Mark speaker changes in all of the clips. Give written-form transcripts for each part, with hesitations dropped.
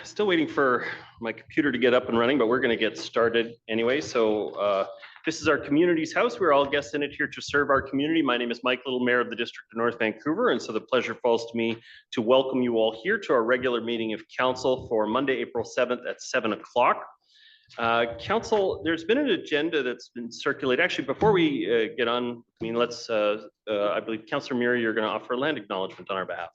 Speaker 1: Still waiting for my computer to get up and running, but we're going to get started anyway. So this is our community's house. We're all guests in it here to serve our community. My name is Mike Little, Mayor of the District of North Vancouver, and so the pleasure falls to me to welcome you all here to our regular meeting of Council for Monday, April 7th at 7 o'clock. Council, there's been an agenda that's been circulated. Actually, before we get on, I believe Councillor Murray, you're going to offer a land acknowledgement on our behalf.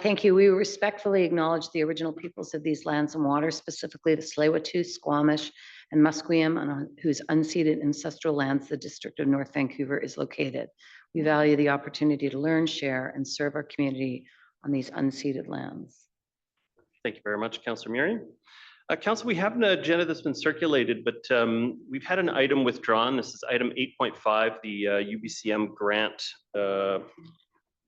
Speaker 2: Thank you. We respectfully acknowledge the original peoples of these lands and waters, specifically the Tsleil-Waututh, Squamish, and Musqueam, on whose unceded ancestral lands the District of North Vancouver is located. We value the opportunity to learn, share, and serve our community on these unceded lands.
Speaker 1: Thank you very much, Councillor Murray. Council, we have an agenda that's been circulated, but we've had an item withdrawn. This is item 8.5, the UBCM grant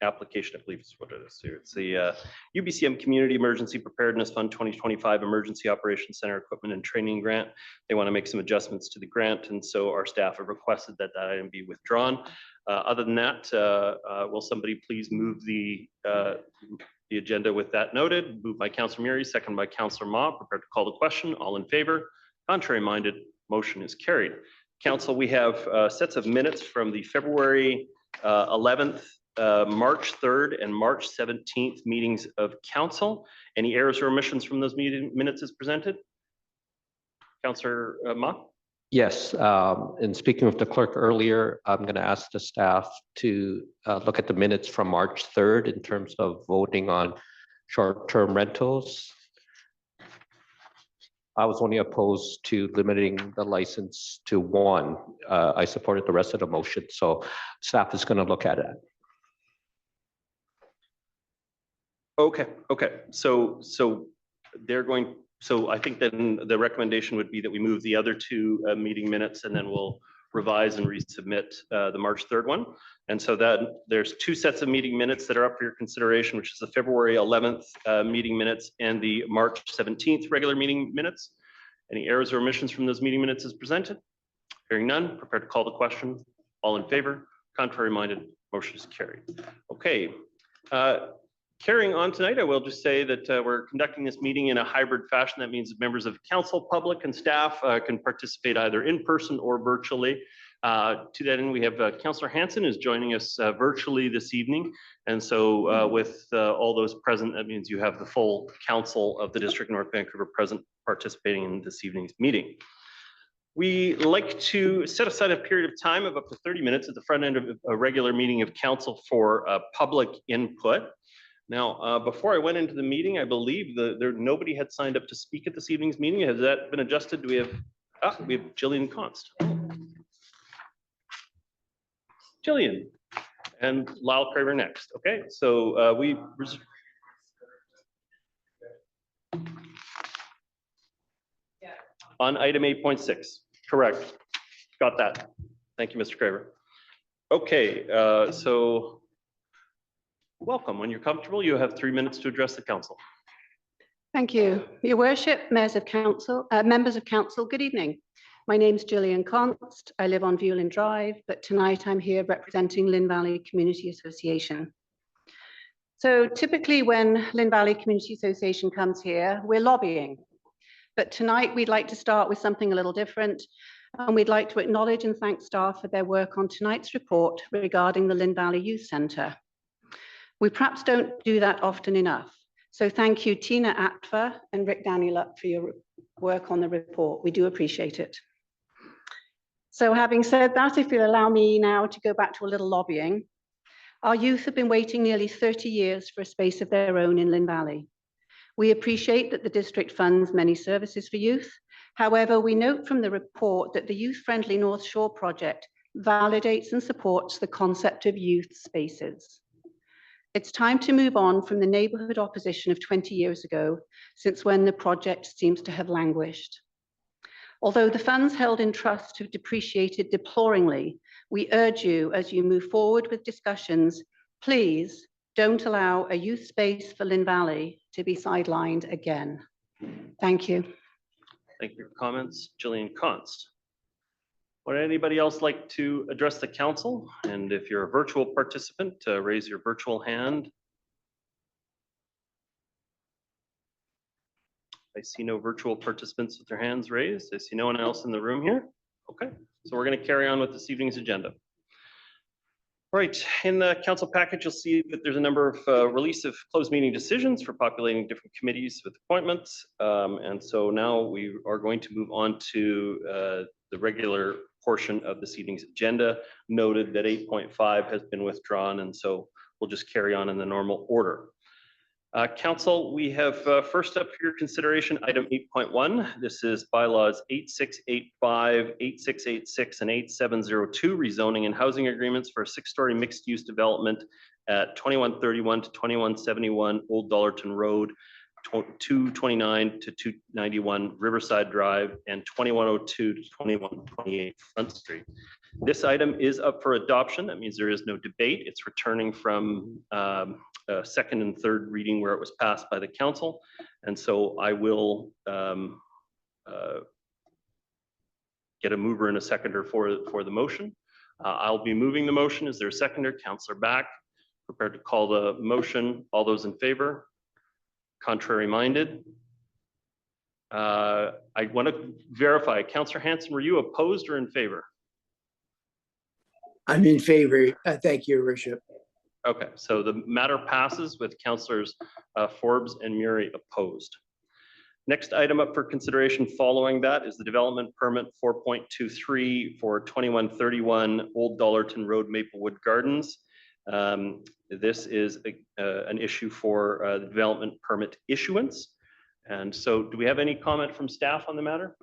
Speaker 1: application, I believe is what it is here. It's the UBCM Community Emergency Preparedness Fund 2025 Emergency Operations Center Equipment and Training Grant. They want to make some adjustments to the grant, and so our staff have requested that that item be withdrawn. Other than that, will somebody please move the agenda with that noted? Moved by Councillor Murray, second by Councillor Ma. Prepared to call the question. All in favor? Contrary minded? Motion is carried. Council, we have sets of minutes from the February 11th, March 3rd, and March 17th meetings of Council. Any errors or omissions from those meeting minutes as presented? Councillor Ma?
Speaker 3: Yes, in speaking with the clerk earlier, I'm going to ask the staff to look at the minutes from March 3rd in terms of voting on short-term rentals. I was only opposed to limiting the license to one. I supported the rest of the motion, so staff is going to look at it.
Speaker 1: Okay. So they're going. So I think then the recommendation would be that we move the other two meeting minutes, and then we'll revise and resubmit the March 3rd one. And so that there's two sets of meeting minutes that are up for your consideration, which is the February 11th meeting minutes and the March 17th regular meeting minutes. Any errors or omissions from those meeting minutes as presented? Hearing none, prepared to call the question. All in favor? Contrary minded? Motion is carried. Okay. Carrying on tonight, I will just say that we're conducting this meeting in a hybrid fashion. That means members of council, public, and staff can participate either in person or virtually. To that end, we have Councillor Hanson is joining us virtually this evening. And so with all those present, that means you have the full council of the District of North Vancouver present participating in this evening's meeting. We like to set aside a period of time of up to 30 minutes at the front end of a regular meeting of council for public input. Now, before I went into the meeting, I believe nobody had signed up to speak at this evening's meeting. Has that been adjusted? Do we have, we have Jillian Const. Jillian and Lyle Craver next. Okay, so on item 8.6, correct. Got that. Thank you, Mr. Craver. Okay, so welcome. When you're comfortable, you have 3 minutes to address the council.
Speaker 4: Thank you. Your Worship, members of council, good evening. My name's Gillian Const. I live on Viewland Drive, but tonight I'm here representing Lynn Valley Community Association. So typically when Lynn Valley Community Association comes here, we're lobbying. But tonight we'd like to start with something a little different. And we'd like to acknowledge and thank staff for their work on tonight's report regarding the Lynn Valley Youth Centre. We perhaps don't do that often enough. So thank you, Tina Atfer and Rick Danieluk, for your work on the report. We do appreciate it. So having said that, if you'll allow me now to go back to a little lobbying, our youth have been waiting nearly 30 years for a space of their own in Lynn Valley. We appreciate that the district funds many services for youth. However, we note from the report that the youth-friendly North Shore project validates and supports the concept of youth spaces. It's time to move on from the neighbourhood opposition of 20 years ago, since when the project seems to have languished. Although the funds held in trust have depreciated deploringly, we urge you as you move forward with discussions, please don't allow a youth space for Lynn Valley to be sidelined again. Thank you.
Speaker 1: Thank you for your comments, Gillian Const. Would anybody else like to address the council? And if you're a virtual participant, raise your virtual hand. I see no virtual participants with their hands raised. I see no one else in the room here. Okay, so we're going to carry on with this evening's agenda. Right, in the council package, you'll see that there's a number of release of closed meeting decisions for populating different committees with appointments. And so now we are going to move on to the regular portion of this evening's agenda. Noted that 8.5 has been withdrawn, and so we'll just carry on in the normal order. Council, we have first up for your consideration, item 8.1. This is bylaws 8685, 8686, and 8702, rezoning and housing agreements for a 6-story mixed-use development at 2131 to 2171 Old Dollarton Road, 229 to 291 Riverside Drive, and 2102 to 2128 Front Street. This item is up for adoption. That means there is no debate. It's returning from second and third reading where it was passed by the council. And so I will get a mover and a seconder for the motion. I'll be moving the motion. Is there a seconder? Councillor Back, prepared to call the motion. All those in favor? Contrary minded? I want to verify. Councillor Hanson, were you opposed or in favor?
Speaker 5: I'm in favor. Thank you, Your Worship.
Speaker 1: Okay, so the matter passes with councillors Forbes and Murray opposed. Next item up for consideration following that is the development permit 4.23 for 2131 Old Dollarton Road, Maplewood Gardens. This is an issue for the development permit issuance. And so do we have any comment from staff on the matter?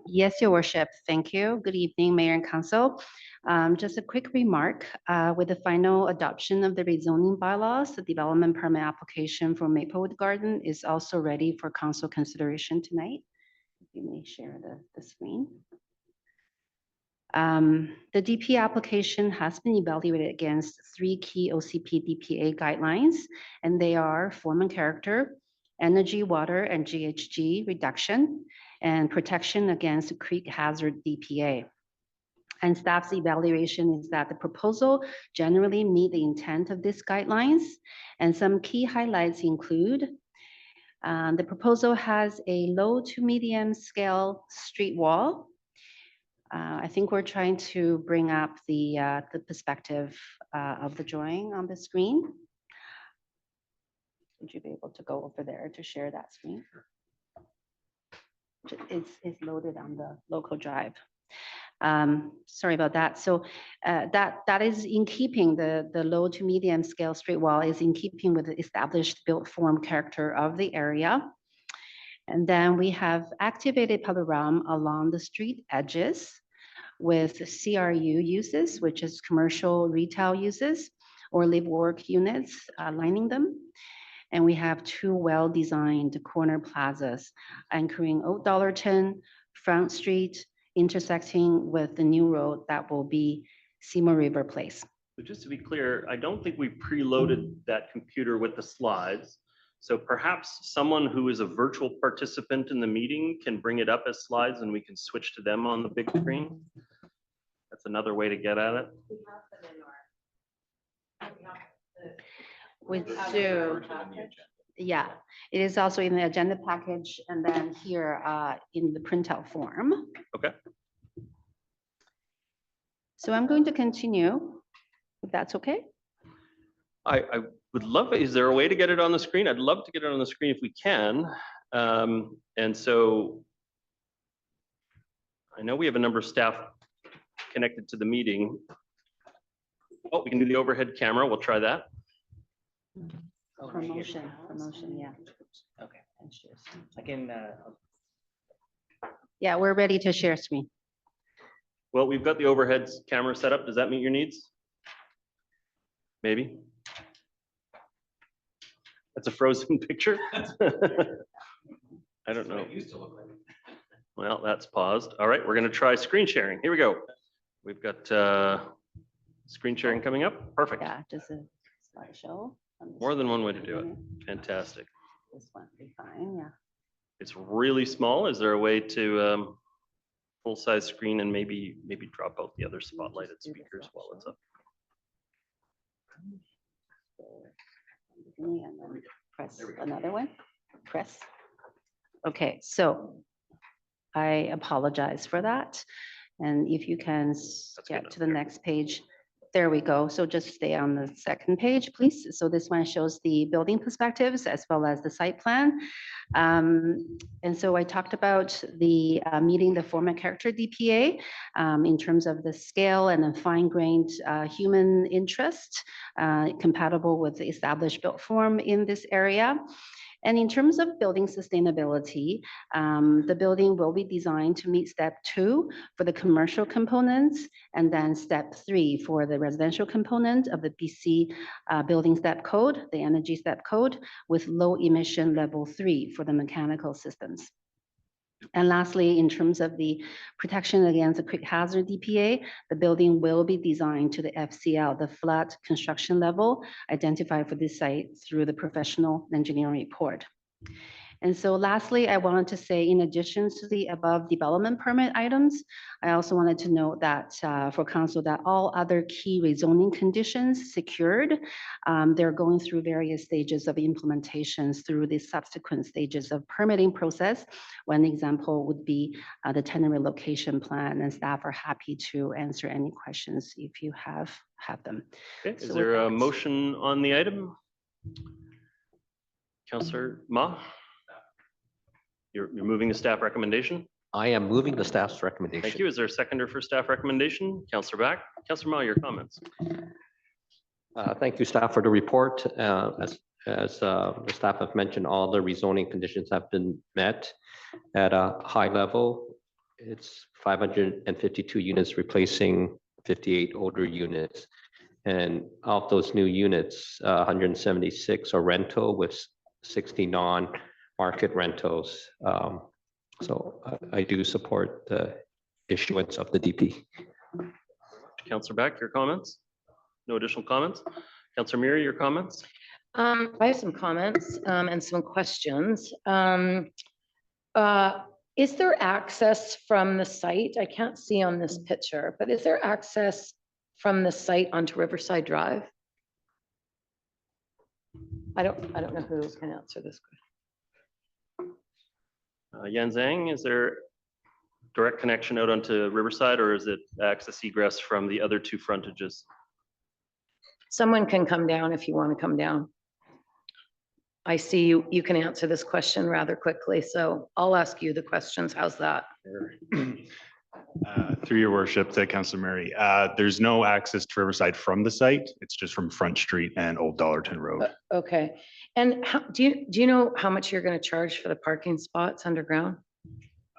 Speaker 6: Yes, Your Worship. Thank you. Good evening, Mayor and Council. Just a quick remark. With the final adoption of the rezoning bylaws, the development permit application for Maplewood Garden is also ready for council consideration tonight. You may share the screen. The DP application has been evaluated against 3 key OCP DPA guidelines, and they are form and character, energy, water, and GHG reduction, and protection against creek hazard DPA. And staff's evaluation is that the proposal generally meet the intent of these guidelines, and some key highlights include the proposal has a low to medium scale street wall. I think we're trying to bring up the perspective of the drawing on the screen. Would you be able to go over there to share that screen? It's loaded on the local drive. Sorry about that. So that is in keeping the low to medium scale street wall is in keeping with the established built form character of the area. And then we have activated public realm along the street edges with CRU uses, which is commercial retail uses or live work units lining them. And we have 2 well-designed corner plazas anchoring Old Dollarton, Front Street, intersecting with the new road that will be Seymour River Place.
Speaker 1: So just to be clear, I don't think we preloaded that computer with the slides. So perhaps someone who is a virtual participant in the meeting can bring it up as slides and we can switch to them on the big screen. That's another way to get at it.
Speaker 6: We do. Yeah, it is also in the agenda package and then here in the printout form.
Speaker 1: Okay.
Speaker 6: So I'm going to continue, if that's okay.
Speaker 1: I would love, is there a way to get it on the screen? I'd love to get it on the screen if we can. And so I know we have a number of staff connected to the meeting. Oh, we can do the overhead camera. We'll try that.
Speaker 6: Promotion, yeah.
Speaker 7: Okay. I can.
Speaker 6: Yeah, we're ready to share screen.
Speaker 1: Well, we've got the overhead camera set up. Does that meet your needs? Maybe. That's a frozen picture. I don't know. Well, that's paused. All right, we're going to try screen sharing. Here we go. We've got screen sharing coming up. Perfect.
Speaker 6: Yeah, just a slideshow.
Speaker 1: More than one way to do it. Fantastic.
Speaker 6: This one will be fine, yeah.
Speaker 1: It's really small. Is there a way to full size screen and maybe drop out the other spotlighted speakers while it's up?
Speaker 6: And then press another one. Chris? Okay, so I apologize for that. And if you can get to the next page. There we go. So just stay on the second page, please. So this one shows the building perspectives as well as the site plan. And so I talked about the meeting the form and character DPA in terms of the scale and the fine-grained human interest compatible with the established built form in this area. And in terms of building sustainability, the building will be designed to meet step 2 for the commercial components, and then step 3 for the residential component of the BC building step code, the energy step code, with low emission level 3 for the mechanical systems. And lastly, in terms of the protection against a quick hazard DPA, the building will be designed to the FCL, the flat construction level identified for this site through the professional engineering report. And so lastly, I wanted to say, in addition to the above development permit items, I also wanted to note that for council that all other key rezoning conditions secured, they're going through various stages of implementations through the subsequent stages of permitting process. One example would be the tenant relocation plan, and staff are happy to answer any questions if you have them.
Speaker 1: Okay, is
Speaker 6: So
Speaker 1: there
Speaker 6: with
Speaker 1: a
Speaker 6: that-
Speaker 1: motion on the item? Councillor Ma? You're moving the staff recommendation?
Speaker 3: I am moving the staff's
Speaker 1: Thank
Speaker 3: recommendation.
Speaker 1: you. Is there a seconder for staff recommendation? Councillor Back? Councillor Ma, your comments?
Speaker 3: Thank you, staff, for the report. As the staff have mentioned, all the rezoning conditions have been met at a high level. It's 552 units replacing 58 older units. And of those new units, 176 are rental with 60 non-market rentals. So I do support the issuance of the DP.
Speaker 1: Councillor Back, your comments? No additional comments? Councillor Miri, your comments?
Speaker 2: I have some comments and some questions. Is there access from the site? I can't see on this picture, but is there access from the site onto Riverside Drive? I don't know who can answer this question.
Speaker 1: Yan Zhang, is there direct connection out onto Riverside, or is it access egress from the other 2 frontages?
Speaker 2: Someone can come down if you want to come down. I see you can answer this question rather quickly, so I'll ask you the questions. How's that?
Speaker 8: Through your worship to Councillor Murray, there's no access to Riverside from the site. It's just from Front Street and Old Dollarton Road.
Speaker 2: Okay. And do you know how much you're going to charge for the parking spots underground?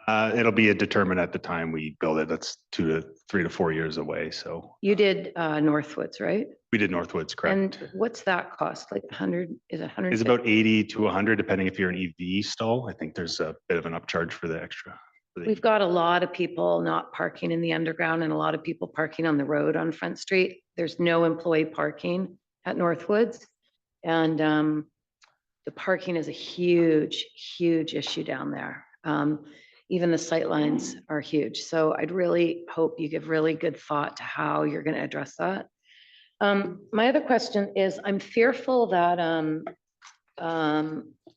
Speaker 8: It'll be determined at the time we build it. That's 3 to 4 years away. So
Speaker 2: You did Northwoods, right?
Speaker 8: we did Northwoods, correct?
Speaker 2: And what's that cost? Like 100, is it 100?
Speaker 8: It's about 80 to 100, depending if you're an EV stall. I think there's a bit of an upcharge for the extra.
Speaker 2: We've got a lot of people not parking in the underground and a lot of people parking on the road on Front Street. There's no employee parking at Northwoods. And the parking is a huge, huge issue down there. Even the sight lines are huge. So I'd really hope you give really good thought to how you're going to address that. My other question is, I'm fearful that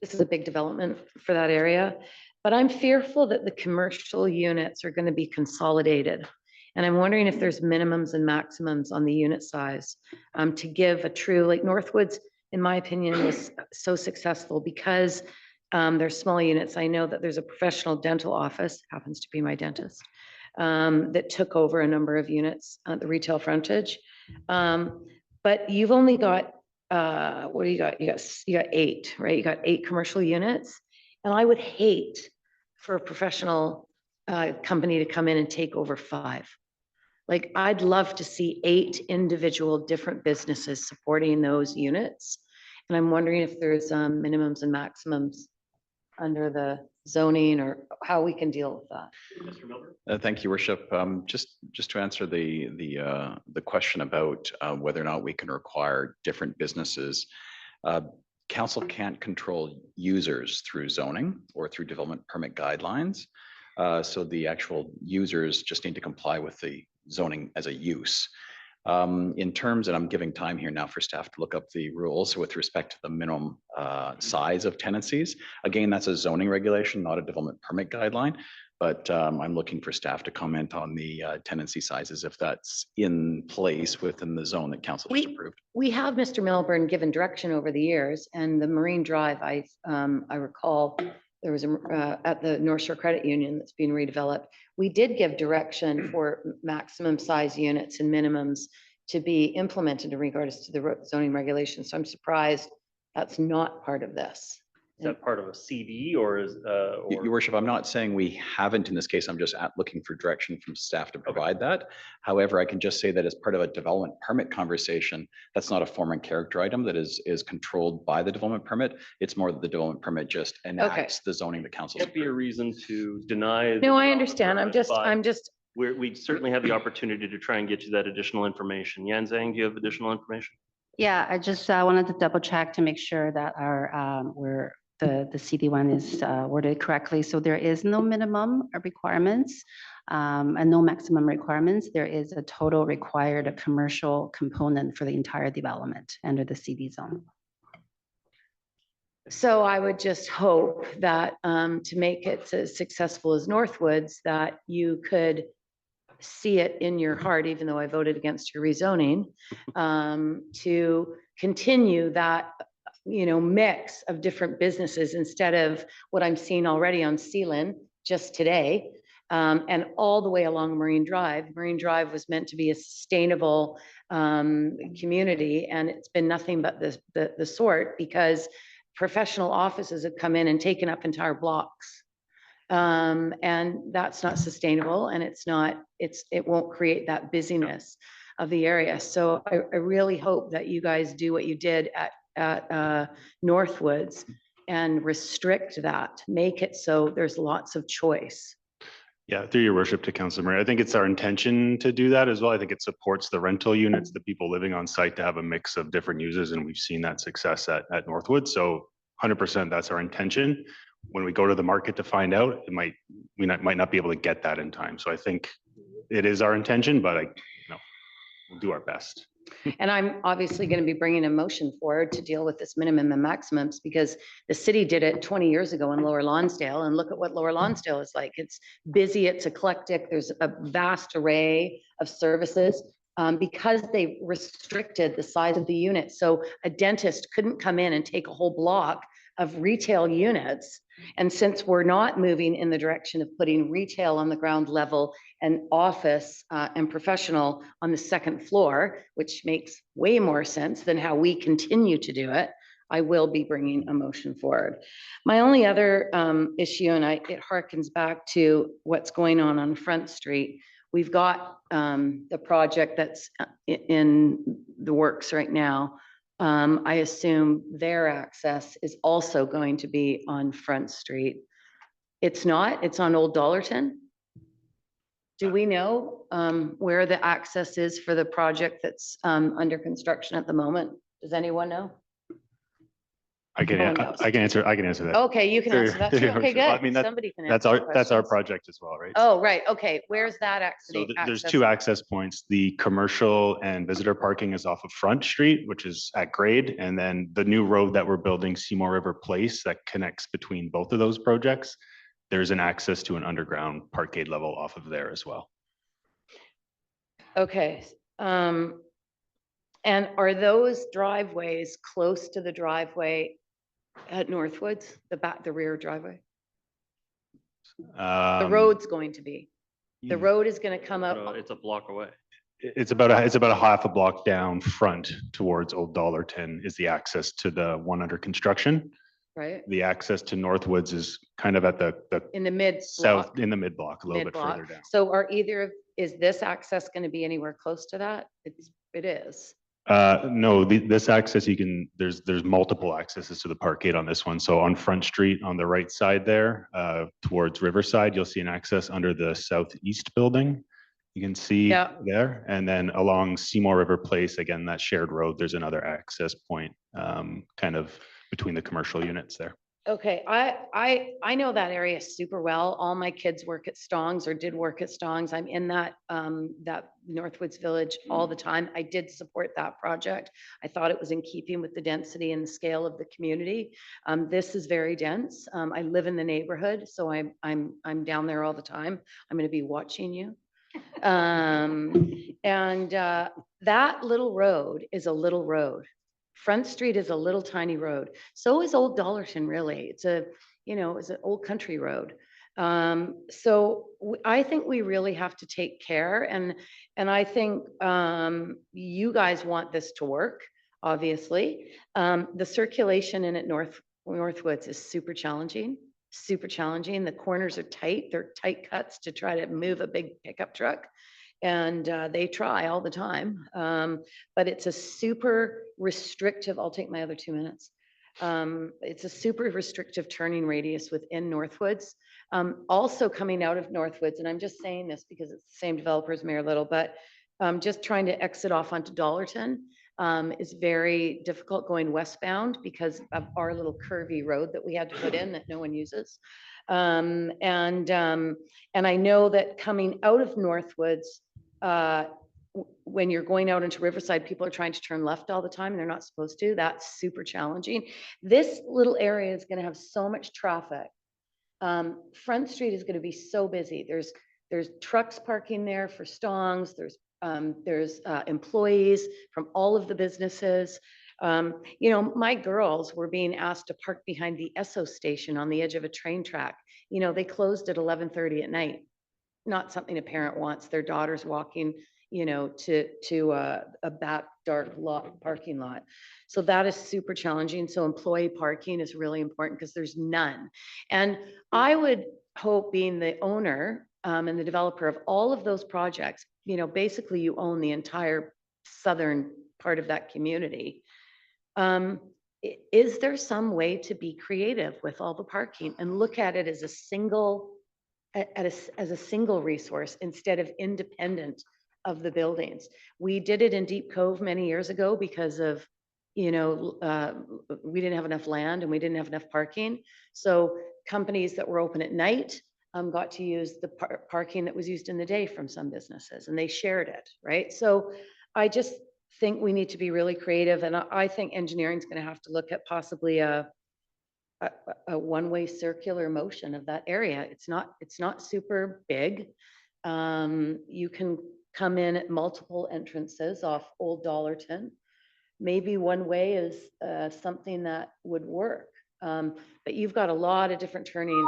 Speaker 2: this is a big development for that area, but I'm fearful that the commercial units are going to be consolidated. And I'm wondering if there's minimums and maximums on the unit size to give a true, like Northwoods, in my opinion, was so successful because they're small units. I know that there's a professional dental office, happens to be my dentist, that took over a number of units at the retail frontage. But you've only got, what do you got? You got 8, right? You got 8 commercial units. And I would hate for a professional company to come in and take over 5. Like, I'd love to see 8 individual different businesses supporting those units. And I'm wondering if there's minimums and maximums under the zoning or how we can deal with that.
Speaker 1: Mr. Milburn?
Speaker 9: Thank you, Worship. Just to answer the question about whether or not we can require different businesses, council can't control users through zoning or through development permit guidelines. So the actual users just need to comply with the zoning as a use. In terms, and I'm giving time here now for staff to look up the rules with respect to the minimum size of tenancies. Again, that's a zoning regulation, not a development permit guideline. But I'm looking for staff to comment on the tenancy sizes if that's in place within the zone that council just approved.
Speaker 2: We have, Mr. Milburn, given direction over the years, and the Marine Drive, I recall there was at the North Shore Credit Union that's being redeveloped. We did give direction for maximum size units and minimums to be implemented in regards to the zoning regulations. So I'm surprised that's not part of this.
Speaker 1: Is that part of a CD or is?
Speaker 9: Your worship, I'm not saying we haven't in this case. I'm just looking for direction from staff to provide that. However, I can just say that as part of a development permit conversation, that's not a form and character item that is controlled by the development permit. It's more that the development permit just enacts the zoning the council.
Speaker 1: Can't be a reason to deny.
Speaker 2: No, I understand. I'm just.
Speaker 1: We certainly have the opportunity to try and get you that additional information. Yan Zhang, do you have additional information?
Speaker 6: Yeah, I just wanted to double check to make sure that our the CD1 is worded correctly. So there is no minimum requirements and no maximum requirements. There is a total required commercial component for the entire development under the CD zone.
Speaker 2: So I would just hope that to make it as successful as Northwoods, that you could see it in your heart, even though I voted against your rezoning, to continue that mix of different businesses instead of what I'm seeing already on Sealand just today, and all the way along Marine Drive. Marine Drive was meant to be a sustainable community, and it's been nothing but the sort, because professional offices have come in and taken up entire blocks. And that's not sustainable, and it won't create that busyness of the area. So I really hope that you guys do what you did at Northwoods and restrict that, make it so there's lots of choice.
Speaker 8: Yeah, through your worship to Councilor Murray, I think it's our intention to do that as well. I think it supports the rental units, the people living on site, to have a mix of different users, and we've seen that success at Northwood. So 100% that's our intention. When we go to the market to find out, we might not be able to get that in time. So I think it is our intention, but we'll do our best.
Speaker 2: And I'm obviously going to be bringing a motion forward to deal with this minimum and maximums, because the city did it 20 years ago in Lower Lonsdale, and look at what Lower Lonsdale is like. It's busy, it's eclectic, there's a vast array of services, because they restricted the size of the unit. So a dentist couldn't come in and take a whole block of retail units. And since we're not moving in the direction of putting retail on the ground level and office and professional on the second floor, which makes way more sense than how we continue to do it, I will be bringing a motion forward. My only other issue, and it harkens back to what's going on Front Street. We've got the project that's in the works right now. I assume their access is also going to be on Front Street. It's not, it's on Old Dollarton. Do we know where the access is for the project that's under construction at the moment? Does anyone know?
Speaker 8: I can answer that.
Speaker 2: Okay, you can answer that too. Okay, good.
Speaker 8: I mean,
Speaker 2: Somebody can
Speaker 8: that's
Speaker 2: answer
Speaker 8: our
Speaker 2: questions.
Speaker 8: project as well, right?
Speaker 2: Oh, right. Okay. Where's that
Speaker 8: So
Speaker 2: access?
Speaker 8: there's two access points. The commercial and visitor parking is off of Front Street, which is at grade. And then the new road that we're building, Seymour River Place, that connects between both of those projects. There's an access to an underground parkade level off of there as well.
Speaker 2: Okay. And are those driveways close to the driveway at Northwoods, the rear driveway? The road's going to be. The road is going to come up.
Speaker 1: It's a block away.
Speaker 8: It's about a half a block down front towards Old Dollarton is the access to the one under construction.
Speaker 2: Right.
Speaker 8: The access to Northwoods is kind of at the
Speaker 2: In the mid
Speaker 8: south,
Speaker 2: block.
Speaker 8: in the mid block, a little bit
Speaker 2: Mid-block.
Speaker 8: further down.
Speaker 2: So is this access going to be anywhere close to that? It is.
Speaker 8: No, this access, there's multiple accesses to the parkade on this one. So on Front Street, on the right side there, towards Riverside, you'll see an access under the southeast building. You can see there. And then along Seymour River Place, again, that shared road, there's another access point kind of between the commercial units there.
Speaker 2: Okay, I know that area super well. All my kids work at Stong's or did work at Stong's. I'm in that Northwoods Village all the time. I did support that project. I thought it was in keeping with the density and the scale of the community. This is very dense. I live in the neighborhood, so I'm down there all the time. I'm going to be watching you. That little road is a little road. Front Street is a little tiny road. So is Old Dollarton, really. It's it's an old country road. I think we really have to take care, and I think you guys want this to work, obviously. The circulation in at Northwoods is super challenging. The corners are tight. They're tight cuts to try to move a big pickup truck. And they try all the time. But it's a super restrictive, I'll take my other 2 minutes. It's a super restrictive turning radius within Northwoods. Also coming out of Northwoods, and I'm just saying this because it's the same developer as Mayor Little, but just trying to exit off onto Dollarton is very difficult going westbound because of our little curvy road that we had to put in that no one uses. And I know that coming out of Northwoods, when you're going out into Riverside, people are trying to turn left all the time and they're not supposed to. That's super challenging. This little area is going to have so much traffic. Front Street is going to be so busy. There's trucks parking there for Stong's. There's employees from all of the businesses. My girls were being asked to park behind the Esso station on the edge of a train track. They closed at 11:30 at night. Not something a parent wants their daughters walking, to a back dark parking lot. So that is super challenging. So employee parking is really important because there's none. And I would hope, being the owner and the developer of all of those projects, basically you own the entire southern part of that community. Is there some way to be creative with all the parking and look at it as a single resource instead of independent of the buildings? We did it in Deep Cove many years ago because of, we didn't have enough land and we didn't have enough parking. So companies that were open at night got to use the parking that was used in the day from some businesses, and they shared it, right? So I just think we need to be really creative, and I think engineering is going to have to look at possibly a one-way circular motion of that area. It's not super big. You can come in at multiple entrances off Old Dollarton. Maybe one way is something that would work. But you've got a lot of different turning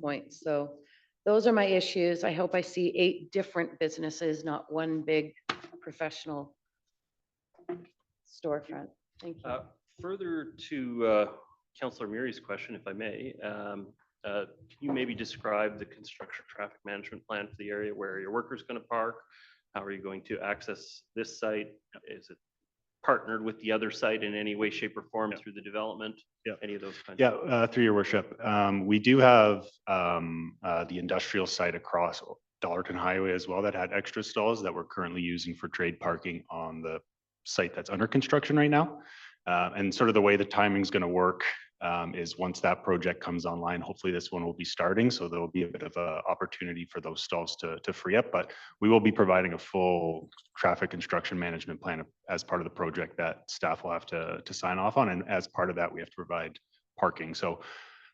Speaker 2: points. So those are my issues. I hope I see 8 different businesses, not one big professional storefront. Thank you.
Speaker 1: Further to Councillor Muri's question, if I may, can you maybe describe the construction traffic management plan for the area where your workers going to park? How are you going to access this site? Is it partnered with the other site in any way, shape, or form through the development?
Speaker 8: Yeah.
Speaker 1: Any of those kinds?
Speaker 8: Yeah, through your worship. We do have the industrial site across Dollarton Highway as well that had extra stalls that we're currently using for trade parking on the site that's under construction right now. And sort of the way the timing is going to work is once that project comes online, hopefully this one will be starting. So there will be a bit of an opportunity for those stalls to free up, but we will be providing a full traffic construction management plan as part of the project that staff will have to sign off on. And as part of that, we have to provide parking. So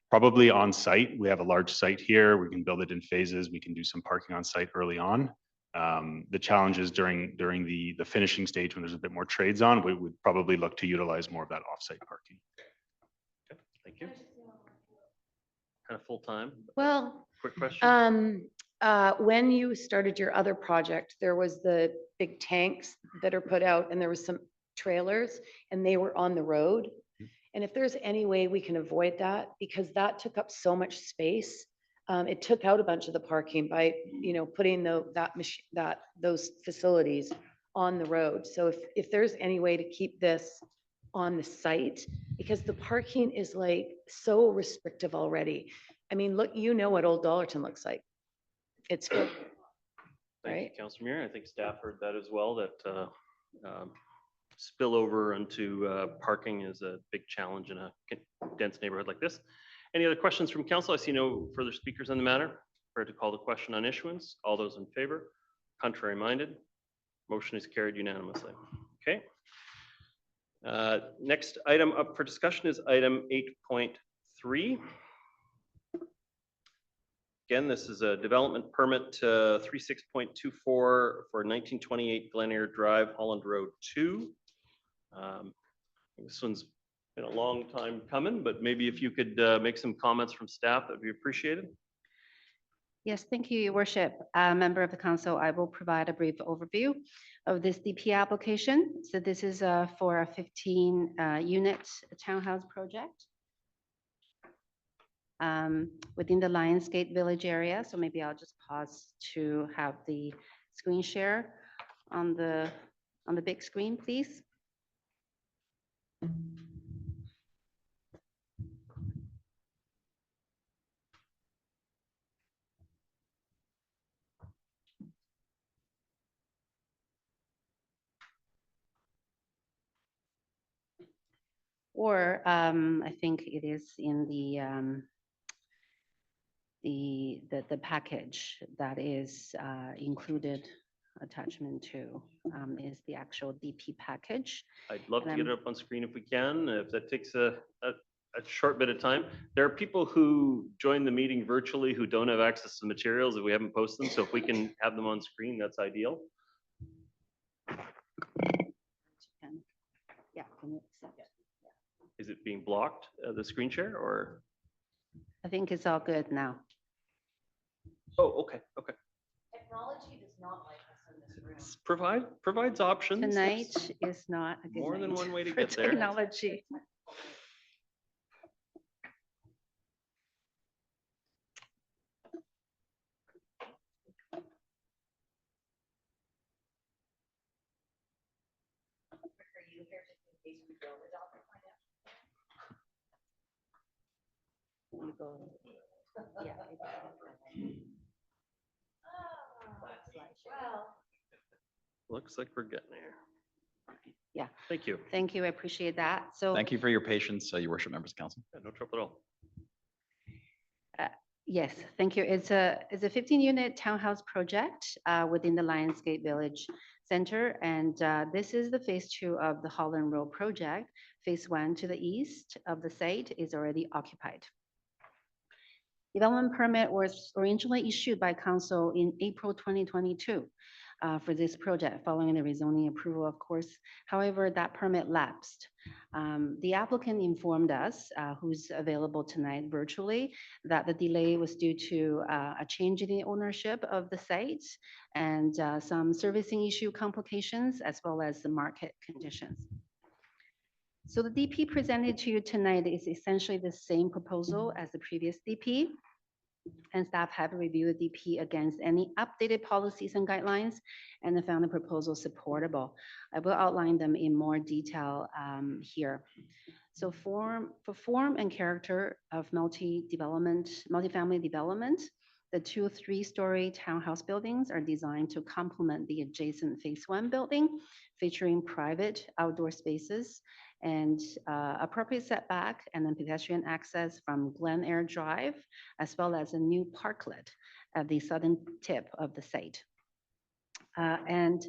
Speaker 8: probably on site, we have a large site here. We can build it in phases. We can do some parking on site early on. The challenge is during the finishing stage when there's a bit more trades on, we would probably look to utilize more of that offsite parking.
Speaker 1: Okay, thank you. Kind of full time.
Speaker 2: Well,
Speaker 1: Quick question.
Speaker 2: when you started your other project, there was the big tanks that are put out, and there was some trailers, and they were on the road. And if there's any way we can avoid that, because that took up so much space, it took out a bunch of the parking by, putting those facilities on the road. So if there's any way to keep this on the site, because the parking is like so restrictive already. I mean, look, what Old Dollarton looks like. It's good.
Speaker 1: Thank you, Councillor Muir. I think staff heard that as well, that spill over into parking is a big challenge in a dense neighborhood like this. Any other questions from council? I see no further speakers on the matter. Prepared to call the question on issuance. All those in favor? Contrary minded? Motion is carried unanimously. Okay. Next item up for discussion is item 8.3. Again, this is a development permit 36.24 for 1928 Glenaire Drive, Holland Road 2. This one's been a long time coming, but maybe if you could make some comments from staff, that'd be appreciated.
Speaker 6: Yes, thank you, Your Worship. Member of the council, I will provide a brief overview of this DP application. So this is for a 15 unit townhouse project within the Lionsgate Village area. So maybe I'll just pause to have the screen share on the big screen, please. Or I think it is in the package that is included. Attachment 2 is the actual DP package.
Speaker 1: I'd love to
Speaker 6: And
Speaker 1: get it up on screen if we can, if that takes a short bit of time. There are people who join the meeting virtually who don't have access to materials if we haven't posted them. So if we can have them on screen, that's ideal.
Speaker 6: Yeah, can you accept it?
Speaker 1: Is it being blocked, the screen share, or?
Speaker 6: I think it's all good now.
Speaker 1: Oh, okay, okay.
Speaker 2: Technology does not like us in this room.
Speaker 1: Provides options.
Speaker 6: Tonight
Speaker 1: There's
Speaker 6: is not a good
Speaker 1: more than
Speaker 6: night
Speaker 1: one way to
Speaker 6: for
Speaker 1: get there.
Speaker 6: technology. You go. Yeah.
Speaker 1: Looks like we're getting there.
Speaker 6: Yeah.
Speaker 1: Thank you.
Speaker 6: Thank you. I appreciate that. So
Speaker 9: Thank you for your patience, Your Worship, members of council.
Speaker 1: Yeah, no trouble at all.
Speaker 6: yes, thank you. It's a 15-unit townhouse project within the Lionsgate Village Center. And this is the phase 2 of the Holland Road project. Phase 1 to the east of the site is already occupied. Development permit was originally issued by council in April 2022 for this project following the rezoning approval, of course. However, that permit lapsed. The applicant informed us, who's available tonight virtually, that the delay was due to a change in the ownership of the site and some servicing issue complications, as well as the market conditions. So the DP presented to you tonight is essentially the same proposal as the previous DP. And staff have reviewed the DP against any updated policies and guidelines and found the proposal supportable. I will outline them in more detail here. So for form and character of multifamily development, the 2 3-story townhouse buildings are designed to complement the adjacent phase 1 building, featuring private outdoor spaces and appropriate setback and then pedestrian access from Glenaire Drive, as well as a new parklet at the southern tip of the site. And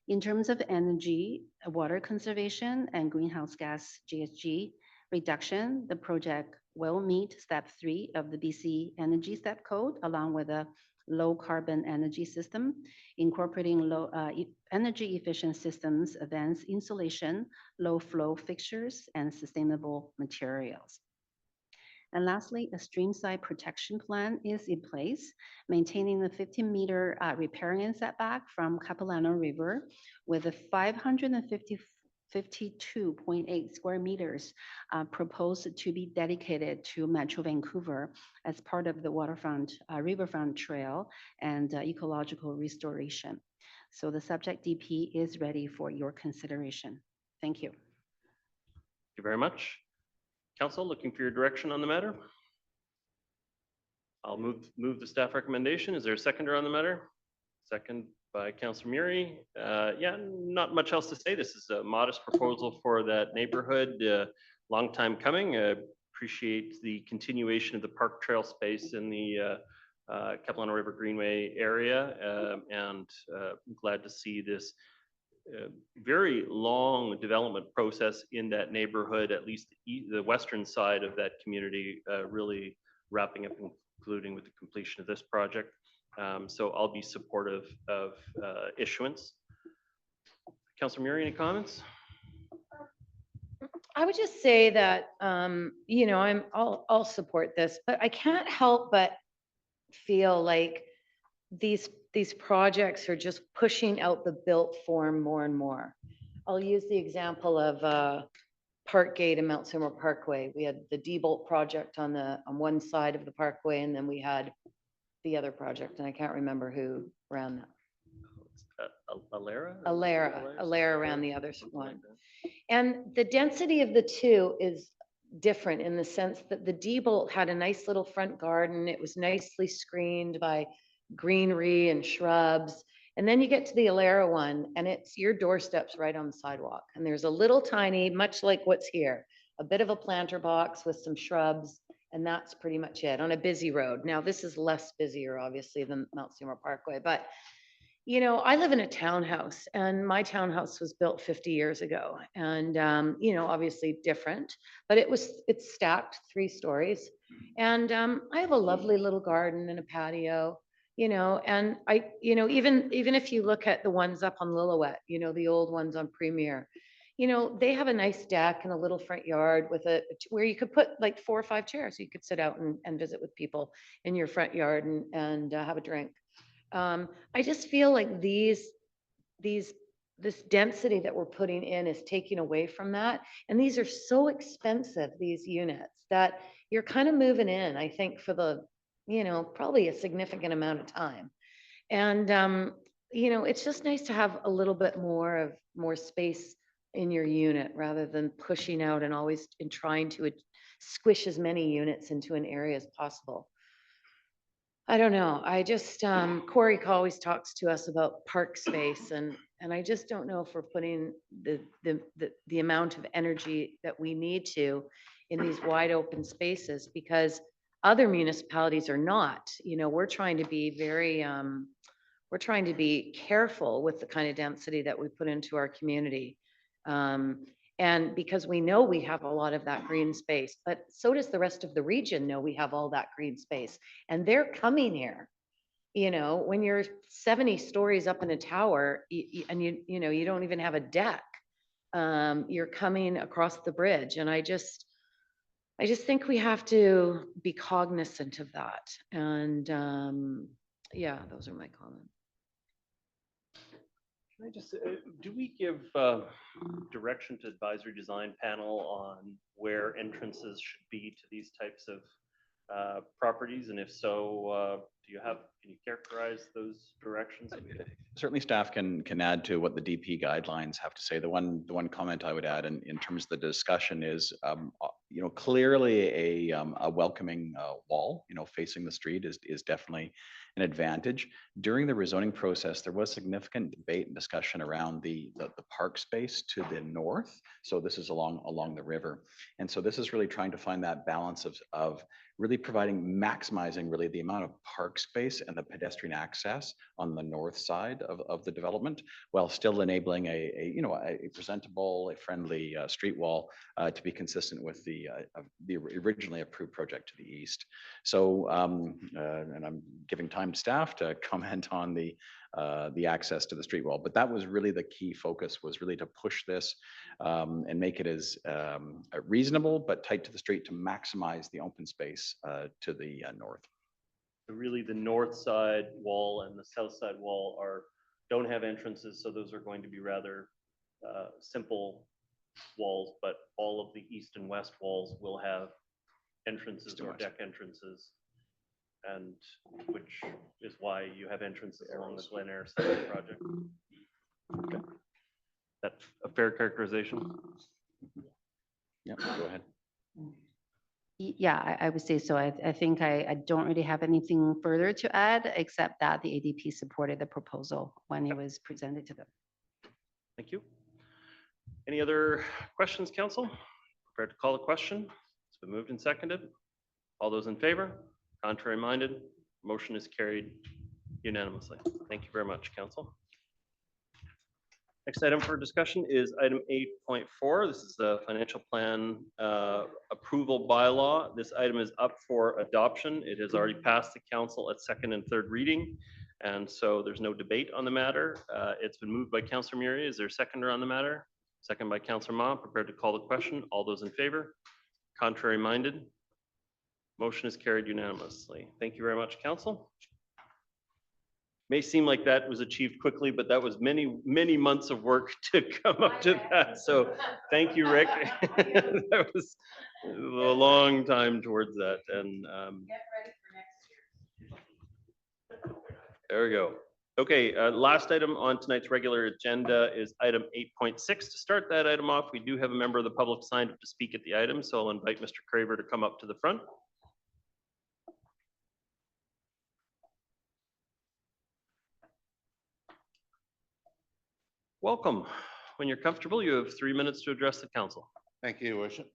Speaker 6: in terms of energy, water conservation, and greenhouse gas GHG reduction, the project will meet step 3 of the BC Energy Step Code, along with a low carbon energy system, incorporating low energy efficient systems, advanced insulation, low flow fixtures, and sustainable materials. And lastly, a streamside protection plan is in place, maintaining the 15-meter riparian setback from Capilano River with a 552.8 square meters proposed to be dedicated to Metro Vancouver as part of the waterfront, riverfront trail and ecological restoration. So the subject DP is ready for your consideration. Thank you.
Speaker 1: Thank you very much. Council, looking for your direction on the matter. I'll move the staff recommendation. Is there a seconder on the matter? Second by Councillor Murray. Yeah, not much else to say. This is a modest proposal for that neighborhood. Long time coming. Appreciate the continuation of the park trail space in the Capilano River Greenway area, and glad to see this very long development process in that neighborhood, at least the western side of that community, really wrapping up and concluding with the completion of this project. So I'll be supportive of issuance. Councillor Murray, any comments?
Speaker 2: I would just say that, you know, I'll support this, but I can't help but feel like these projects are just pushing out the built form more and more. I'll use the example of Parkgate and Mount Seymour Parkway. We had the D-Bolt project on one side of the parkway, and then we had the other project, and I can't remember who ran that. Alara ran the other one. And the density of the two is different in the sense that the D-Bolt had a nice little front garden. It was nicely screened by greenery and shrubs. And then you get to the Alara one, and it's your doorsteps right on the sidewalk. And there's a little tiny, much like what's here, a bit of a planter box with some shrubs, and that's pretty much it on a busy road. Now, this is less busier, obviously, than Mount Seymour Parkway, but you know, I live in a townhouse, and my townhouse was built 50 years ago, and you know, obviously different, but it's stacked 3 stories, and I have a lovely little garden and a patio, you know, and you know, even if you look at the ones up on Lillooet, you know, the old ones on Premier, you know, they have a nice deck and a little front yard with where you could put like 4 or 5 chairs. You could sit out and visit with people in your front yard and have a drink. I just feel like this density that we're putting in is taking away from that. And these are so expensive, these units, that you're kind of moving in, I think, for the, you know, probably a significant amount of time. And, you know, it's just nice to have a little bit more space in your unit rather than pushing out and always trying to squish as many units into an area as possible. I don't know. I just, Corey always talks to us about park space, and I just don't know if we're putting the amount of energy that we need to in these wide open spaces, because other municipalities are not. You know, we're trying to be very, we're trying to be careful with the kind of density that we put into our community. And because we know we have a lot of that green space, but so does the rest of the region know we have all that green space, and they're coming here. You know, when you're 70 stories up in a tower and you know, you don't even have a deck, you're coming across the bridge. And I just think we have to be cognizant of that. And yeah, those are my comments.
Speaker 1: Can I just, do we give direction to advisory design panel on where entrances should be to these types of properties? And if so, can you characterize those directions?
Speaker 9: Certainly staff can add to what the DP guidelines have to say. The one comment I would add in terms of the discussion is, you know, clearly a welcoming wall, you know, facing the street is definitely an advantage. During the rezoning process, there was significant debate and discussion around the park space to the north. So this is along the river. And so this is really trying to find that balance of really maximizing really the amount of park space and the pedestrian access on the north side of the development, while still enabling a presentable, a friendly street wall to be consistent with the originally approved project to the east. So, and I'm giving time to staff to comment on the access to the street wall, but that was really the key focus, was really to push this and make it as reasonable but tight to the street to maximize the open space to the north.
Speaker 1: So really the north side wall and the south side wall don't have entrances, so those are going to be rather simple walls, but all of the east and west walls will have entrances or deck entrances, and which is why you have entrances along the Glenaire side of the project. Okay. That's a fair characterization?
Speaker 9: Yeah, go ahead.
Speaker 6: Yeah, I would say so. I think I don't really have anything further to add, except that the ADP supported the proposal when it was presented to them.
Speaker 1: Thank you. Any other questions, council? Prepared to call the question? It's been moved and seconded. All those in favor? Contrary minded? Motion is carried unanimously. Thank you very much, council. Next item for discussion is item 8.4. This is the financial plan approval bylaw. This item is up for adoption. It has already passed the council at second and third reading. And so there's no debate on the matter. It's been moved by Councillor Murray. Is there a seconder on the matter? Second by Councillor Ma. Prepared to call the question. All those in favor? Contrary minded? Motion is carried unanimously. Thank you very much, council. May seem like that was achieved quickly, but that was many, many months of work to come up to that. So thank you, Rick. That was a long time towards that. And
Speaker 2: Get ready for next year.
Speaker 1: there we go. Okay, last item on tonight's regular agenda is item 8.6. To start that item off, we do have a member of the public signed up to speak at the item. So I'll invite Mr. Craver to come up to the front. Welcome. When you're comfortable, you have 3 minutes to address the council.
Speaker 10: Thank you, Your Worship.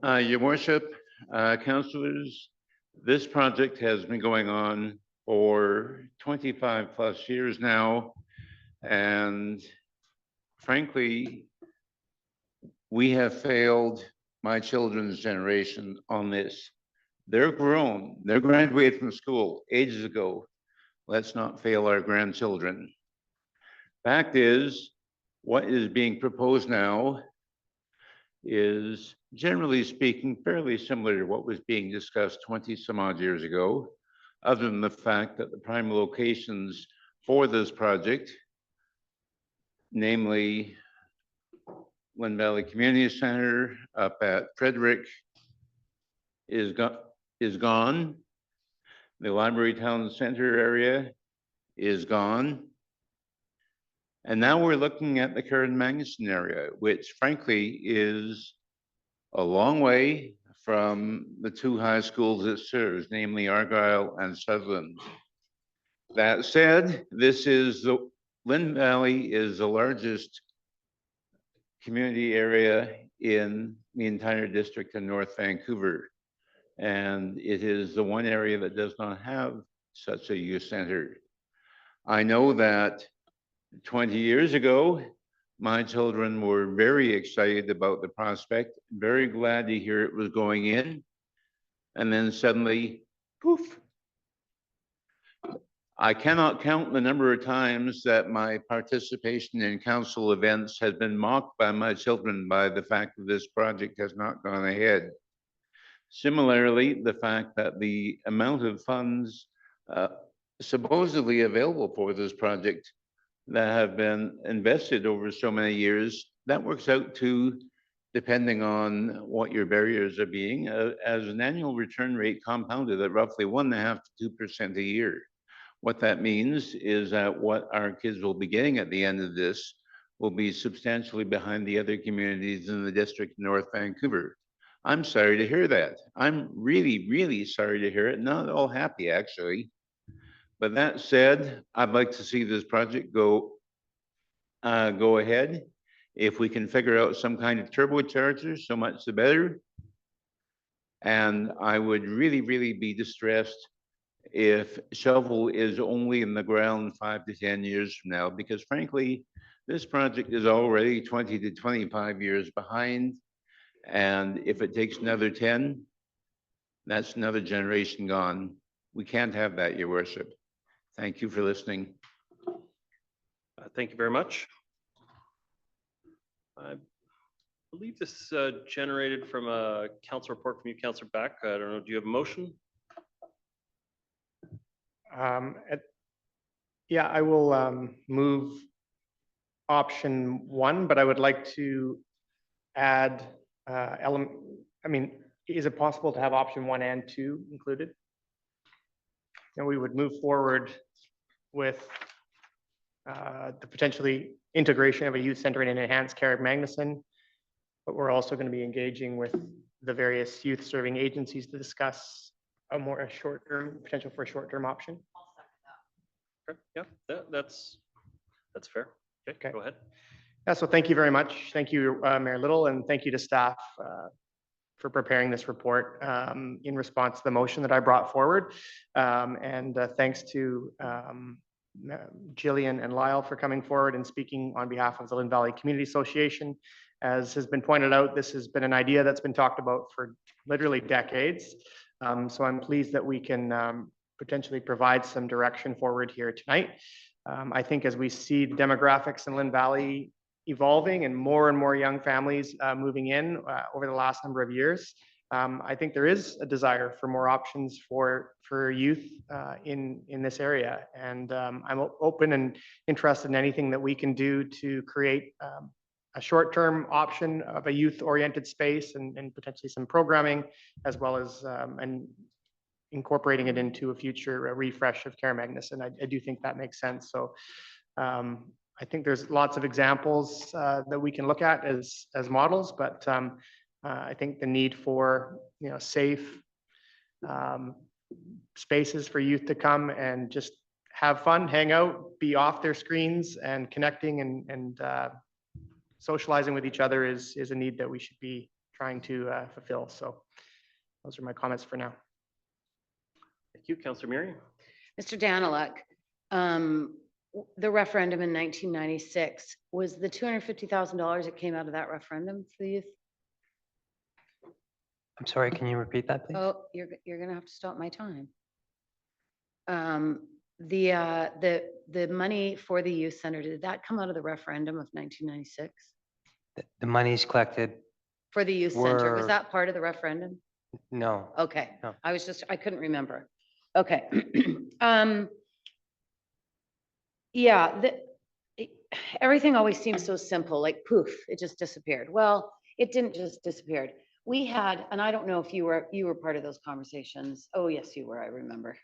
Speaker 10: Your Worship, councillors, this project has been going on for 25 plus years now. And frankly, we have failed my children's generation on this. They're grown, they're graduated from school ages ago. Let's not fail our grandchildren. Fact is, what is being proposed now is, generally speaking, fairly similar to what was being discussed 20 some odd years ago, other than the fact that the prime locations for this project, namely Lynn Valley Community Center up at Frederick, is gone. The Library Town Center area is gone. And now we're looking at the Karen Magnuson area, which frankly is a long way from the two high schools it serves, namely Argyle and Sutherland. That said, Lynn Valley is the largest community area in the entire district in North Vancouver. And it is the one area that does not have such a youth center. I know that 20 years ago, my children were very excited about the prospect, very glad to hear it was going in. And then suddenly, poof. I cannot count the number of times that my participation in council events has been mocked by my children by the fact that this project has not gone ahead. Similarly, the fact that the amount of funds supposedly available for this project that have been invested over so many years, that works out to, depending on what your barriers are being, as an annual return rate compounded at roughly 1.5% to 2% a year. What that means is that what our kids will be getting at the end of this will be substantially behind the other communities in the district of North Vancouver. I'm sorry to hear that. I'm really, really sorry to hear it. Not at all happy, actually. But that said, I'd like to see this project go ahead. If we can figure out some kind of turbocharger, so much the better. And I would really, really be distressed if shovel is only in the ground 5 to 10 years from now, because frankly, this project is already 20 to 25 years behind. And if it takes another 10, that's another generation gone. We can't have that, Your Worship. Thank you for listening.
Speaker 1: Thank you very much. I believe this generated from a council report from you, Councillor Beck. I don't know, do you have a motion?
Speaker 7: Yeah, I will move option 1, but I would like to add is it possible to have option 1 and 2 included? And we would move forward with the potentially integration of a youth center and an enhanced care of Magnuson. But we're also going to be engaging with the various youth serving agencies to discuss a short-term, potential for a short-term option.
Speaker 1: Okay, yeah, that's fair. Okay,
Speaker 7: Okay.
Speaker 1: go ahead.
Speaker 7: Yeah, so thank you very much. Thank you, Mayor Little, and thank you to staff for preparing this report in response to the motion that I brought forward. And thanks to Jillian and Lyle for coming forward and speaking on behalf of the Lynn Valley Community Association. As has been pointed out, this has been an idea that's been talked about for literally decades. So I'm pleased that we can potentially provide some direction forward here tonight. I think as we see the demographics in Lynn Valley evolving and more young families moving in over the last number of years, I think there is a desire for more options for youth in this area. And I'm open and interested in anything that we can do to create a short-term option of a youth-oriented space and potentially some programming, as well as and incorporating it into a future refresh of Care Magnuson. I do think that makes sense. So I think there's lots of examples that we can look at as models, but I think the need for safe spaces for youth to come and just have fun, hang out, be off their screens, and connecting and socializing with each other is a need that we should be trying to fulfill. So those are my comments for now.
Speaker 1: Thank you, Councillor Murray.
Speaker 2: Mr. Daniluk, the referendum in 1996, was the $250,000 that came out of that referendum for the youth?
Speaker 11: I'm sorry, can you repeat that, please?
Speaker 2: Oh, you're gonna have to stop my time. The money for the youth center, did that come out of the referendum of 1996?
Speaker 11: The monies collected,
Speaker 2: For the youth center, was
Speaker 11: Were-
Speaker 2: that part of the referendum?
Speaker 11: no.
Speaker 2: Okay,
Speaker 11: No.
Speaker 2: I couldn't remember. Okay. Yeah, everything always seems so simple, like poof, it just disappeared. Well, it didn't just disappear. We had, and I don't know if you were part of those conversations. Oh, yes, you were, I remember.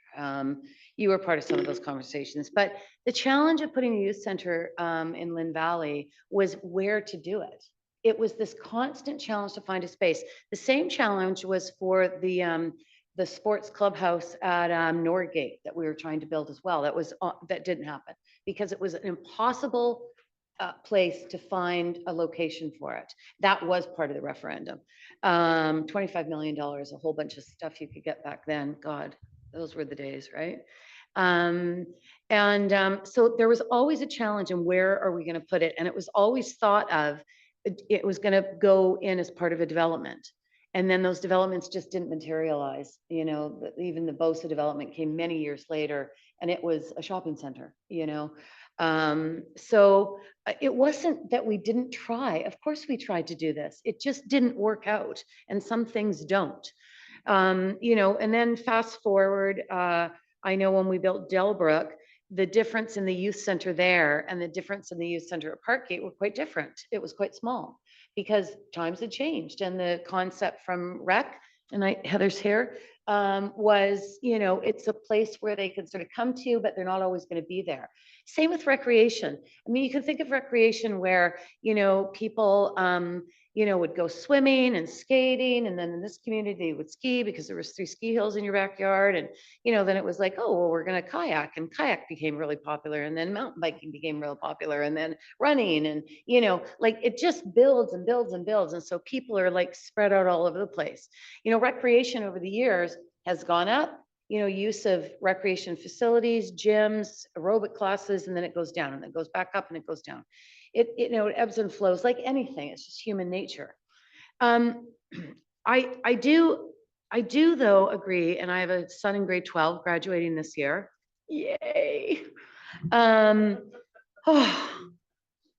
Speaker 2: You were part of some of those conversations, but the challenge of putting a youth center in Lynn Valley was where to do it. It was this constant challenge to find a space. The same challenge was for the sports clubhouse at Norgate that we were trying to build as well. That didn't happen because it was an impossible place to find a location for it. That was part of the referendum. $25 million, a whole bunch of stuff you could get back then. God, those were the days, right? So there was always a challenge in where are we going to put it? And it was always thought of, it was going to go in as part of a development. And then those developments just didn't materialize. Even the Bosa development came many years later and it was a shopping center, So it wasn't that we didn't try. Of course we tried to do this. It just didn't work out. And some things don't. And then fast forward, I know when we built Delbrook, the difference in the youth center there and the difference in the youth center at Parkgate were quite different. It was quite small because times had changed and the concept from rec, and Heather's here, was, it's a place where they can sort of come to, but they're not always going to be there. Same with recreation. I mean, you can think of recreation where, people, would go swimming and skating. And then in this community, they would ski because there was 3 ski hills in your backyard. And, then it was like, oh, well, we're going to kayak, and kayak became really popular. And then mountain biking became real popular, and then running, and, like it just builds and builds and builds. And so people are like spread out all over the place. Recreation over the years has gone up, use of recreation facilities, gyms, aerobic classes, and then it goes down, and it goes back up, and it goes down. It ebbs and flows like anything. It's just human nature. I do though agree, and I have a son in grade 12 graduating this year. Yay.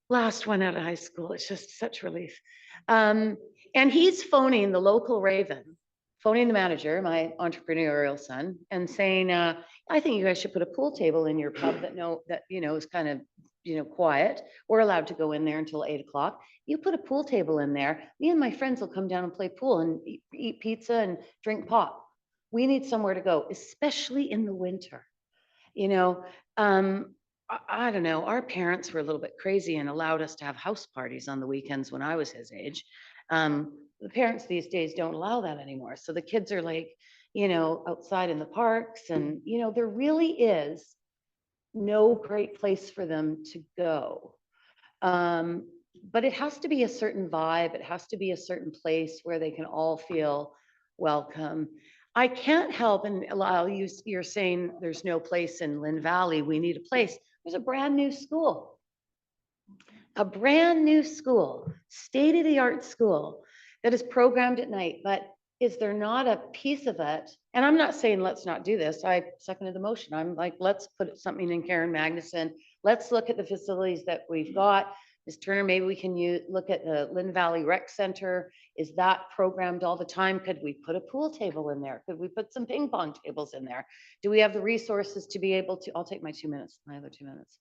Speaker 2: Last one out of high school. It's just such relief. And he's phoning the local Raven, phoning the manager, my entrepreneurial son, and saying, I think you guys should put a pool table in your pub that is kind of, quiet. We're allowed to go in there until 8 o'clock. You put a pool table in there. Me and my friends will come down and play pool and eat pizza and drink pop. We need somewhere to go, especially in the winter. I don't know, our parents were a little bit crazy and allowed us to have house parties on the weekends when I was his age. The parents these days don't allow that anymore. So the kids are like, outside in the parks and, there really is no great place for them to go. But it has to be a certain vibe. It has to be a certain place where they can all feel welcome. I can't help and allow you, you're saying there's no place in Lynn Valley. We need a place. There's a brand new school. A brand new school, state-of-the-art school that is programmed at night, but is there not a piece of it? And I'm not saying let's not do this. I seconded the motion. I'm like, let's put something in Karen Magnuson. Let's look at the facilities that we've got. Ms. Turner, maybe we can look at the Lynn Valley Rec Center. Is that programmed all the time? Could we put a pool table in there? Could we put some ping pong tables in there? Do we have the resources to be able to, I'll take my 2 minutes, my other 2 minutes.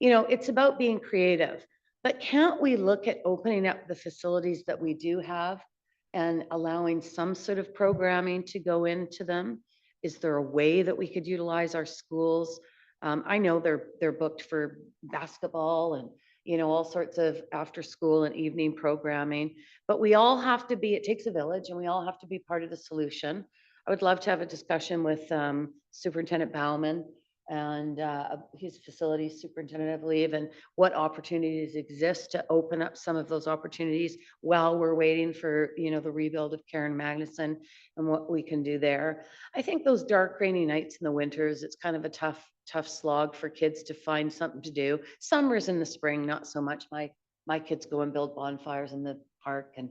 Speaker 2: It's about being creative, but can't we look at opening up the facilities that we do have and allowing some sort of programming to go into them? Is there a way that we could utilize our schools? I know they're booked for basketball and all sorts of after school and evening programming, but we all have to be, it takes a village and we all have to be part of the solution. I would love to have a discussion with Superintendent Bauman and his facilities superintendent, I believe, and what opportunities exist to open up some of those opportunities while we're waiting for, the rebuild of Karen Magnuson and what we can do there. I think those dark rainy nights in the winters, it's kind of a tough slog for kids to find something to do. Summers in the spring, not so much. My kids go and build bonfires in the park and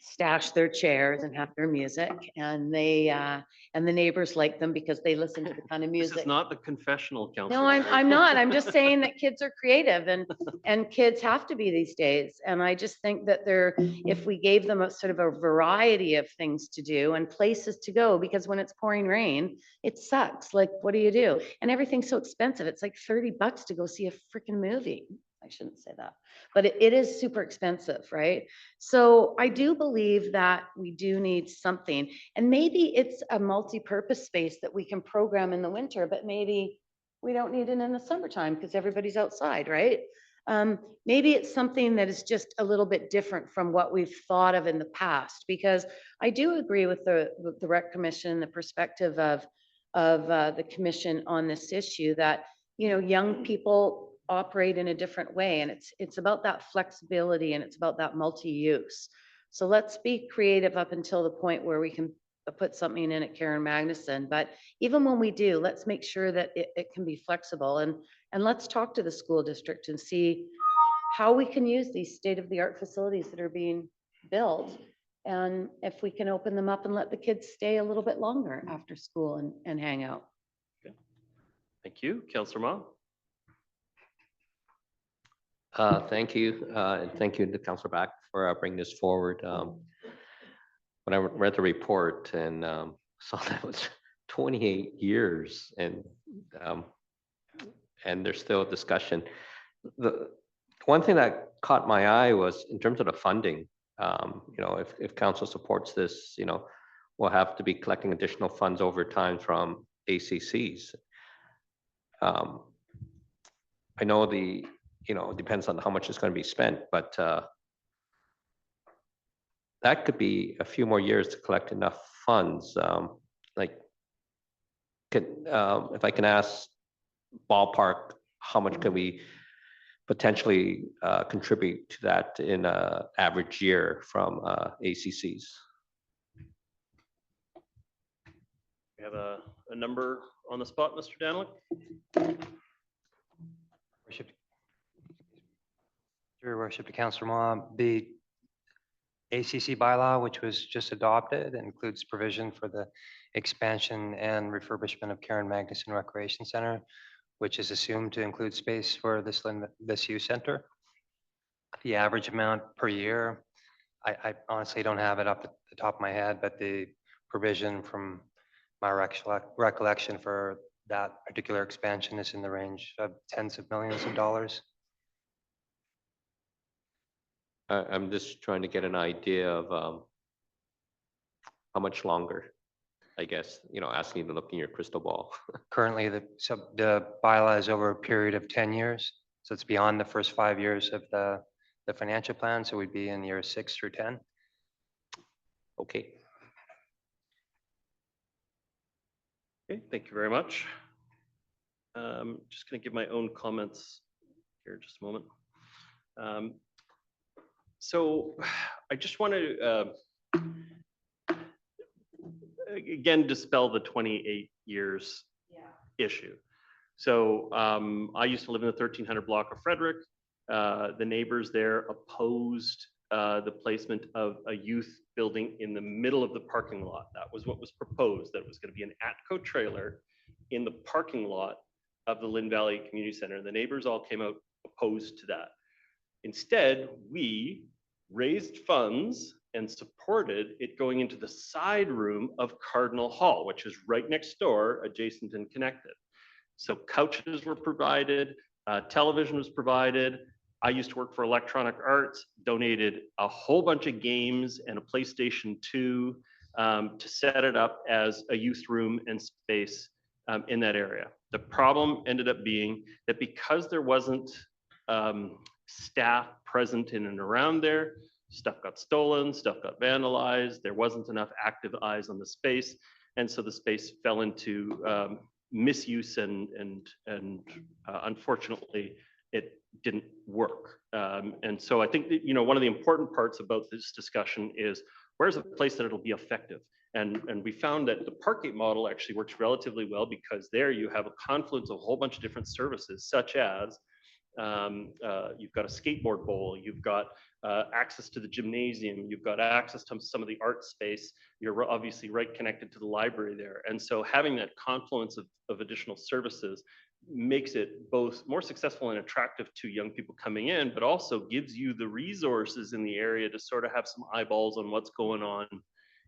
Speaker 2: stash their chairs and have their music, and they and the neighbors like them because they listen to the kind of
Speaker 1: This
Speaker 2: music.
Speaker 1: is not the confessional council.
Speaker 2: No, I'm not. I'm just saying that kids are creative and kids have to be these days. And I just think that if we gave them a sort of a variety of things to do and places to go, because when it's pouring rain, it sucks. Like, what do you do? And everything's so expensive. It's like $30 to go see a freaking movie. I shouldn't say that, but it is super expensive, right? So I do believe that we do need something, and maybe it's a multi-purpose space that we can program in the winter, but maybe we don't need it in the summertime because everybody's outside, right? Maybe it's something that is just a little bit different from what we've thought of in the past, because I do agree with the Rec Commission, the perspective of the commission on this issue that, young people operate in a different way, and it's about that flexibility and it's about that multi-use. So let's be creative up until the point where we can put something in at Karen Magnuson, but even when we do, let's make sure that it can be flexible, and let's talk to the school district and see how we can use these state-of-the-art facilities that are being built, and if we can open them up and let the kids stay a little bit longer after school and hang out.
Speaker 1: Okay. Thank you, Councillor Ma.
Speaker 3: Thank you, and thank you to Councillor Back for bringing this forward. When I read the report and saw that it was 28 years and there's still a discussion. The one thing that caught my eye was in terms of the funding. If council supports this, we'll have to be collecting additional funds over time from ACCs. I know it depends on how much is going to be spent, but that could be a few more years to collect enough funds. If I can ask ballpark, how much can we potentially contribute to that in an average year from ACCs?
Speaker 1: We have a number on the spot, Mr. Danlick?
Speaker 11: Your worship to Councillor Ma, the ACC bylaw, which was just adopted, includes provision for the expansion and refurbishment of Karen Magnuson Recreation Center, which is assumed to include space for this youth center. The average amount per year, I honestly don't have it up at the top of my head, but the provision from my recollection for that particular expansion is in the range of tens of millions of dollars.
Speaker 3: I'm just trying to get an idea of how much longer. I guess, asking you to look in your crystal ball.
Speaker 11: Currently, the bylaw is over a period of 10 years. So it's beyond the first 5 years of the financial plan. So we'd be in years 6 through 10.
Speaker 3: Okay.
Speaker 1: Okay, thank you very much. Just going to give my own comments here just a moment. So I just want to, again, dispel the 28 years issue. So I used to live in the 1300 block of Frederick. The neighbors there opposed the placement of a youth building in the middle of the parking lot. That was what was proposed, that it was going to be an ATCO trailer in the parking lot of the Lynn Valley Community Center. The neighbors all came out opposed to that. Instead, we raised funds and supported it going into the side room of Cardinal Hall, which is right next door, adjacent and connected. So couches were provided, television was provided. I used to work for Electronic Arts, donated a whole bunch of games and a PlayStation 2 to set it up as a youth room and space in that area. The problem ended up being that because there wasn't staff present in and around there, stuff got stolen, stuff got vandalized, there wasn't enough active eyes on the space, and so the space fell into misuse and unfortunately it didn't work. And so I think that, one of the important parts about this discussion is where's a place that it'll be effective? And we found that the Parkgate model actually works relatively well because there you have a confluence of a whole bunch of different services, such as you've got a skateboard bowl, you've got access to the gymnasium, you've got access to some of the art space, you're obviously right connected to the library there. And so having that confluence of additional services makes it both more successful and attractive to young people coming in, but also gives you the resources in the area to sort of have some eyeballs on what's going on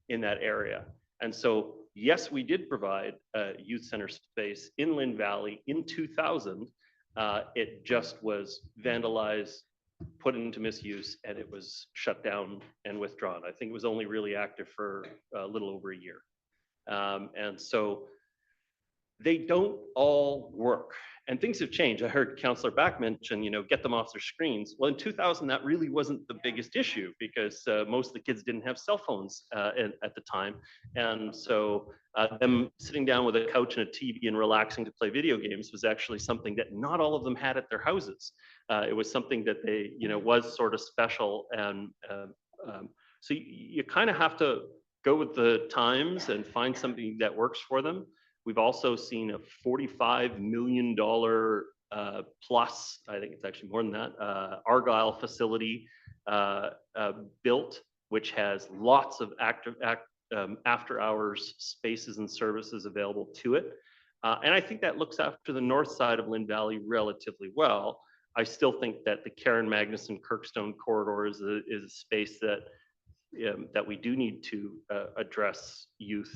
Speaker 1: in that area. And so, yes, we did provide a youth center space in Lynn Valley in 2000. It just was vandalized, put into misuse, and it was shut down and withdrawn. I think it was only really active for a little over a year. And so they don't all work. And things have changed. I heard Councillor Back mention, get them off their screens. Well, in 2000, that really wasn't the biggest issue because most of the kids didn't have cell phones at the time. And so them sitting down with a couch and a TV and relaxing to play video games was actually something that not all of them had at their houses. It was something that they, was sort of special. And so you kind of have to go with the times and find something that works for them. We've also seen a $45 million plus, I think it's actually more than that, Argyle facility built, which has lots of after hours spaces and services available to it. And I think that looks after the north side of Lynn Valley relatively well. I still think that the Karen Magnuson Kirkstone corridor is a space that we do need to address youth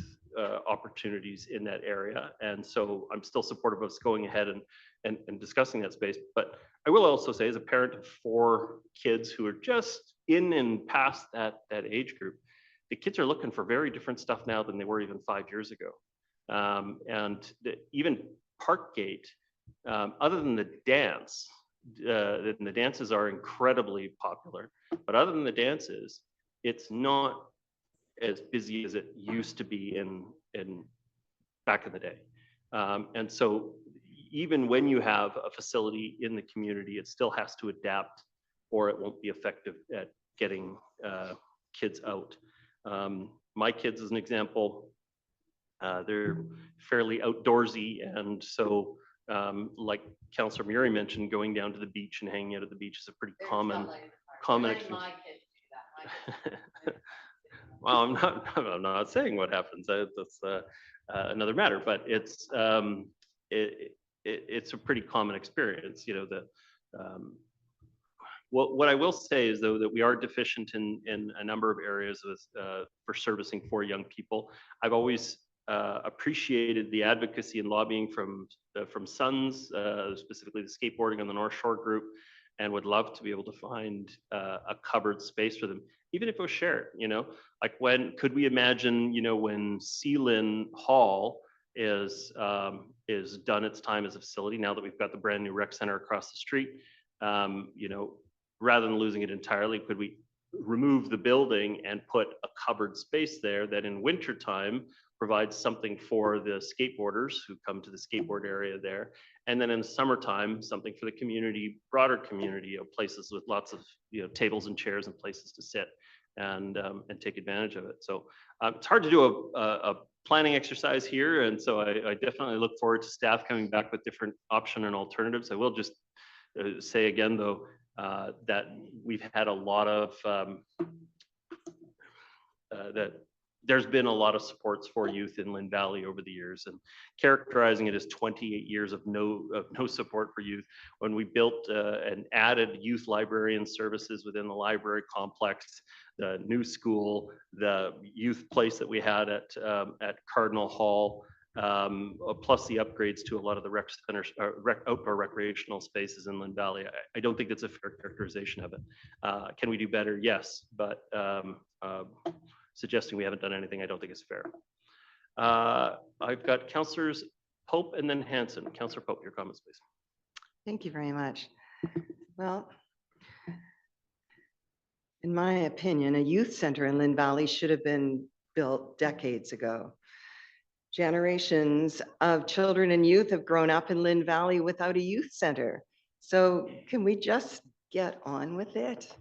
Speaker 1: opportunities in that area. And so I'm still supportive of us going ahead and discussing that space. But I will also say, as a parent of 4 kids who are just in and past that age group, the kids are looking for very different stuff now than they were even 5 years ago. And even Parkgate, other than the dance, the dances are incredibly popular, but other than the dances, it's not as busy as it used to be in back in the day. And so even when you have a facility in the community, it still has to adapt or it won't be effective at getting kids out. My kids, as an example, they're fairly outdoorsy. And so like Councillor Murray mentioned, going down to the beach and hanging out at the beach is a pretty common experience. Well, I'm not saying what happens. That's another matter. But it's a pretty common experience. What I will say is, though, that we are deficient in a number of areas for servicing for young people. I've always appreciated the advocacy and lobbying from SUNS, specifically the skateboarding on the North Shore group. and would love to be able to find a covered space for them, even if it was shared, like could we imagine, when Sealand Hall is done its time as a facility, now that we've got the brand new rec center across the street, rather than losing it entirely, could we remove the building and put a covered space there that in wintertime provides something for the skateboarders who come to the skateboard area there. And then in summertime, something for the community, broader community of places with lots of, tables and chairs and places to sit and take advantage of it. So it's hard to do a planning exercise here. And so I definitely look forward to staff coming back with different option and alternatives. I will just say again, though, that we've had a lot of, that there's been a lot of supports for youth in Lynn Valley over the years, and characterizing it as 28 years of no support for youth. When we built and added youth librarian services within the library complex, the new school, the youth place that we had at Cardinal Hall, plus the upgrades to a lot of the rec centers, outdoor recreational spaces in Lynn Valley. I don't think that's a fair characterization of it. Can we do better? Yes, but suggesting we haven't done anything, I don't think is fair. I've got Councillors Pope and then Hanson. Councillor Pope, your comments, please.
Speaker 12: Thank you very much. Well, in my opinion, a youth center in Lynn Valley should have been built decades ago. Generations of children and youth have grown up in Lynn Valley without a youth center. So can we just get on with it?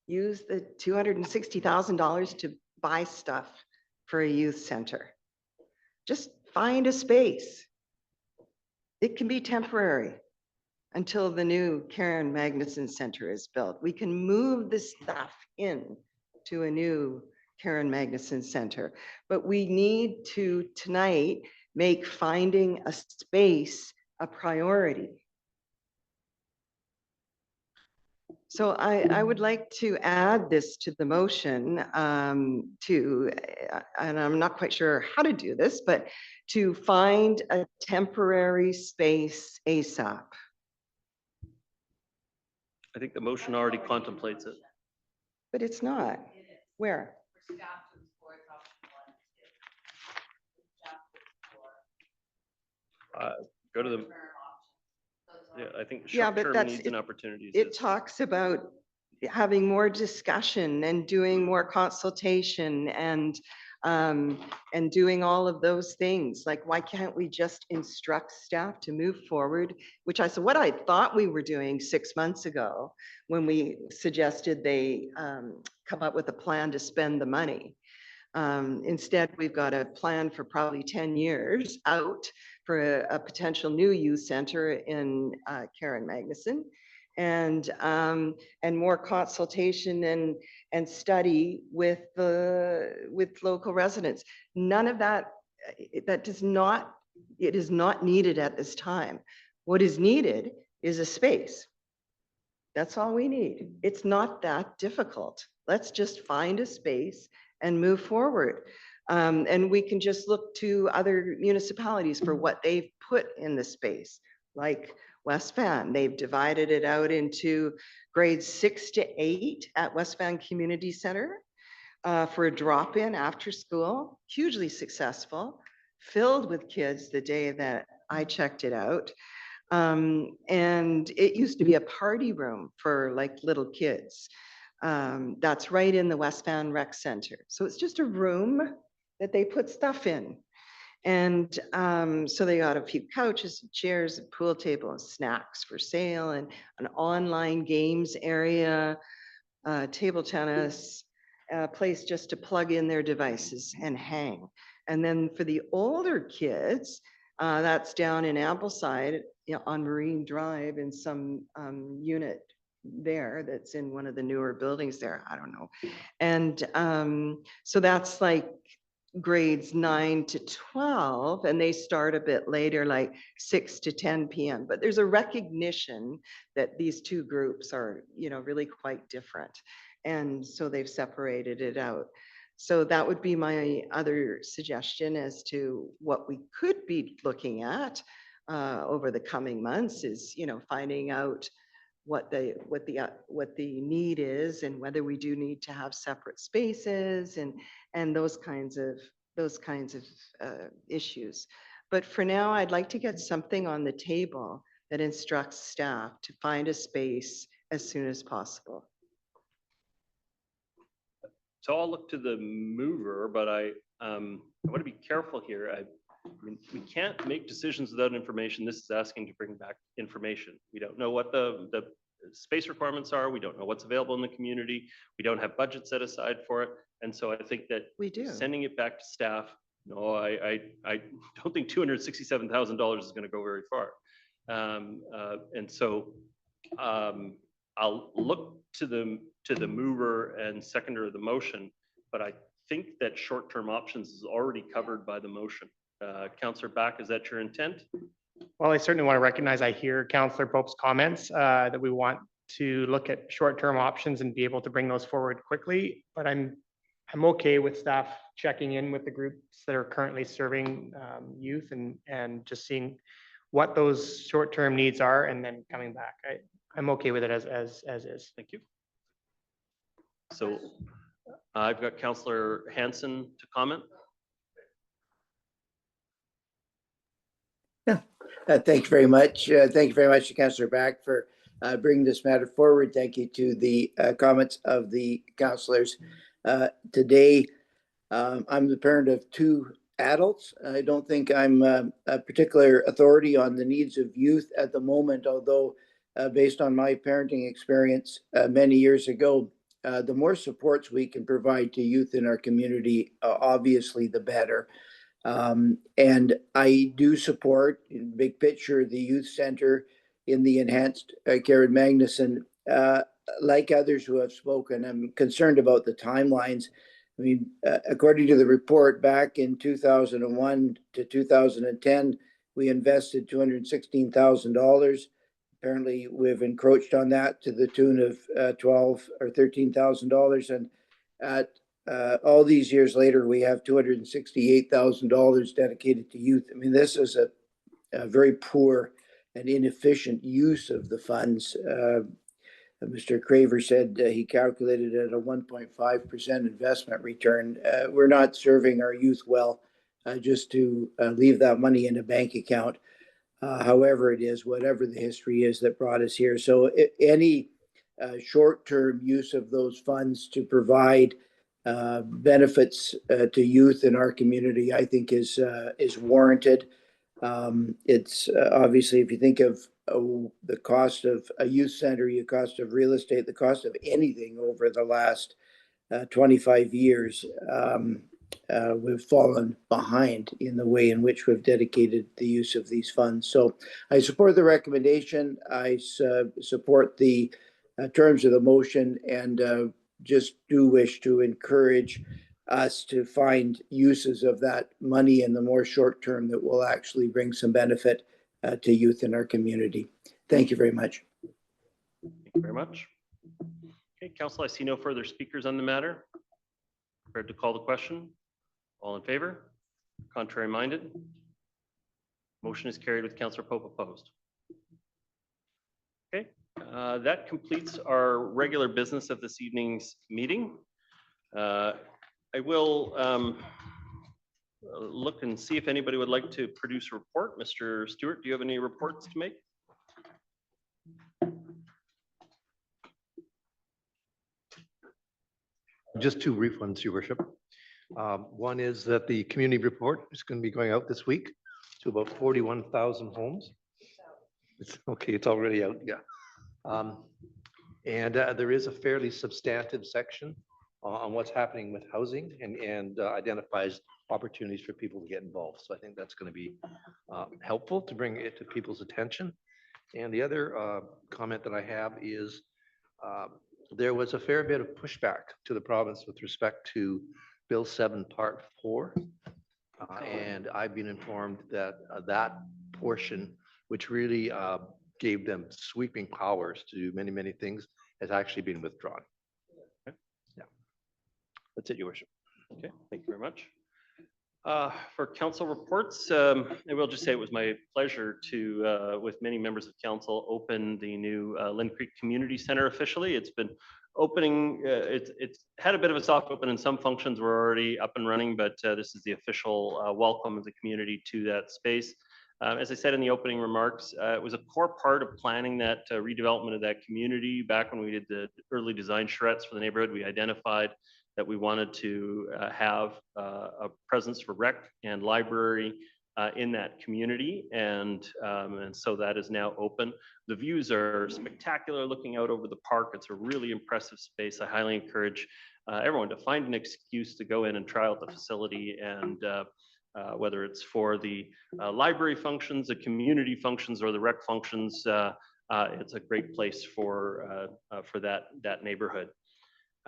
Speaker 12: Use the $260,000 to buy stuff for a youth center. Just find a space. It can be temporary until the new Karen Magnuson Center is built. We can move the stuff in to a new Karen Magnuson Center, but we need to tonight make finding a space a priority. So I would like to add this to the motion and I'm not quite sure how to do this, but to find a temporary space ASAP.
Speaker 1: I think the motion already contemplates it.
Speaker 12: But it's not. Where?
Speaker 1: Go to the. Yeah, I think
Speaker 12: Yeah, but
Speaker 1: short-term needs and opportunities.
Speaker 12: It talks about having more discussion and doing more consultation and doing all of those things. Like, why can't we just instruct staff to move forward? Which I said, what I thought we were doing 6 months ago when we suggested they come up with a plan to spend the money. Instead, we've got a plan for probably 10 years out for a potential new youth center in Karen Magnuson, and more consultation and study with local residents. None of that, it is not needed at this time. What is needed is a space. That's all we need. It's not that difficult. Let's just find a space and move forward. And we can just look to other municipalities for what they've put in the space, like West Van. They've divided it out into grades 6 to 8 at West Van Community Center for a drop-in after school, hugely successful, filled with kids the day that I checked it out. And it used to be a party room for like little kids. That's right in the West Van Rec Center. So it's just a room that they put stuff in. And so they got a few couches, chairs, a pool table, and snacks for sale, and an online games area, table tennis, a place just to plug in their devices and hang. And then for the older kids, that's down in Ambleside, on Marine Drive in some unit there that's in one of the newer buildings there. I don't know. And so that's like grades 9 to 12, and they start a bit later, like 6 to 10 p.m. But there's a recognition that these two groups are, really quite different. And so they've separated it out. So that would be my other suggestion as to what we could be looking at over the coming months is, finding out what the need is and whether we do need to have separate spaces and those kinds of issues. But for now, I'd like to get something on the table that instructs staff to find a space as soon as possible.
Speaker 1: So I'll look to the mover, but I want to be careful here. I mean, we can't make decisions without information. This is asking to bring back information. We don't know what the space requirements are. We don't know what's available in the community. We don't have budget set aside for it. And so I think that
Speaker 12: We do.
Speaker 1: sending it back to staff, no, I don't think $267,000 is going to go very far. And so I'll look to the mover and seconder of the motion, but I think that short-term options is already covered by the motion. Councillor Back, is that your intent?
Speaker 7: Well, I certainly want to recognize, I hear Councillor Pope's comments that we want to look at short-term options and be able to bring those forward quickly, but I'm okay with staff checking in with the groups that are currently serving youth and just seeing what those short-term needs are and then coming back. I'm okay with it as is.
Speaker 1: Thank you. So I've got Councillor Hanson to comment.
Speaker 5: Thank you very much. Thank you very much to Councillor Back for bringing this matter forward. Thank you to the comments of the councillors. Today, I'm the parent of two adults. I don't think I'm a particular authority on the needs of youth at the moment, although based on my parenting experience many years ago, the more supports we can provide to youth in our community, obviously the better. And I do support, in big picture, the youth center in the enhanced Karen Magnuson. Like others who have spoken, I'm concerned about the timelines. I mean, according to the report, back in 2001 to 2010, we invested $216,000. Apparently, we've encroached on that to the tune of $12,000 or $13,000. And at all these years later, we have $268,000 dedicated to youth. I mean, this is a very poor and inefficient use of the funds. Mr. Craver said he calculated at a 1.5% investment return. We're not serving our youth well just to leave that money in a bank account. However it is, whatever the history is that brought us here. So any short-term use of those funds to provide benefits to youth in our community, I think is warranted. It's obviously, if you think of the cost of a youth center, the cost of real estate, the cost of anything over the last 25 years, we've fallen behind in the way in which we've dedicated the use of these funds. So I support the recommendation. I support the terms of the motion, and just do wish to encourage us to find uses of that money in the more short term that will actually bring some benefit to youth in our community. Thank you very much.
Speaker 1: Thank you very much. Okay, Council, I see no further speakers on the matter. Prepared to call the question. All in favor? Contrary minded? Motion is carried with Councillor Pope opposed. Okay, that completes our regular business of this evening's meeting. I will look and see if anybody would like to produce a report. Mr. Stewart, do you have any reports to make?
Speaker 13: Just two brief ones, Your Worship. One is that the community report is going to be going out this week to about 41,000 homes. It's okay, it's already out, yeah. And there is a fairly substantive section on what's happening with housing and identifies opportunities for people to get involved. So I think that's going to be helpful to bring it to people's attention. And the other comment that I have is there was a fair bit of pushback to the province with respect to Bill 7 Part 4. And I've been informed that that portion, which really gave them sweeping powers to do many, many things, has actually been withdrawn. Okay. Yeah, that's it, Your Worship.
Speaker 1: Okay, thank you very much. For council reports, I will just say it was my pleasure to, with many members of council, open the new Lynn Creek Community Center officially. It's been opening, it's had a bit of a soft open and some functions were already up and running, but this is the official welcome of the community to that space. As I said in the opening remarks, it was a core part of planning that redevelopment of that community. Back when we did the early design charrettes for the neighborhood, we identified that we wanted to have a presence for rec and library in that community. And so that is now open. The views are spectacular looking out over the park. It's a really impressive space. I highly encourage everyone to find an excuse to go in and try out the facility, and whether it's for the library functions, the community functions, or the rec functions, it's a great place for that neighborhood.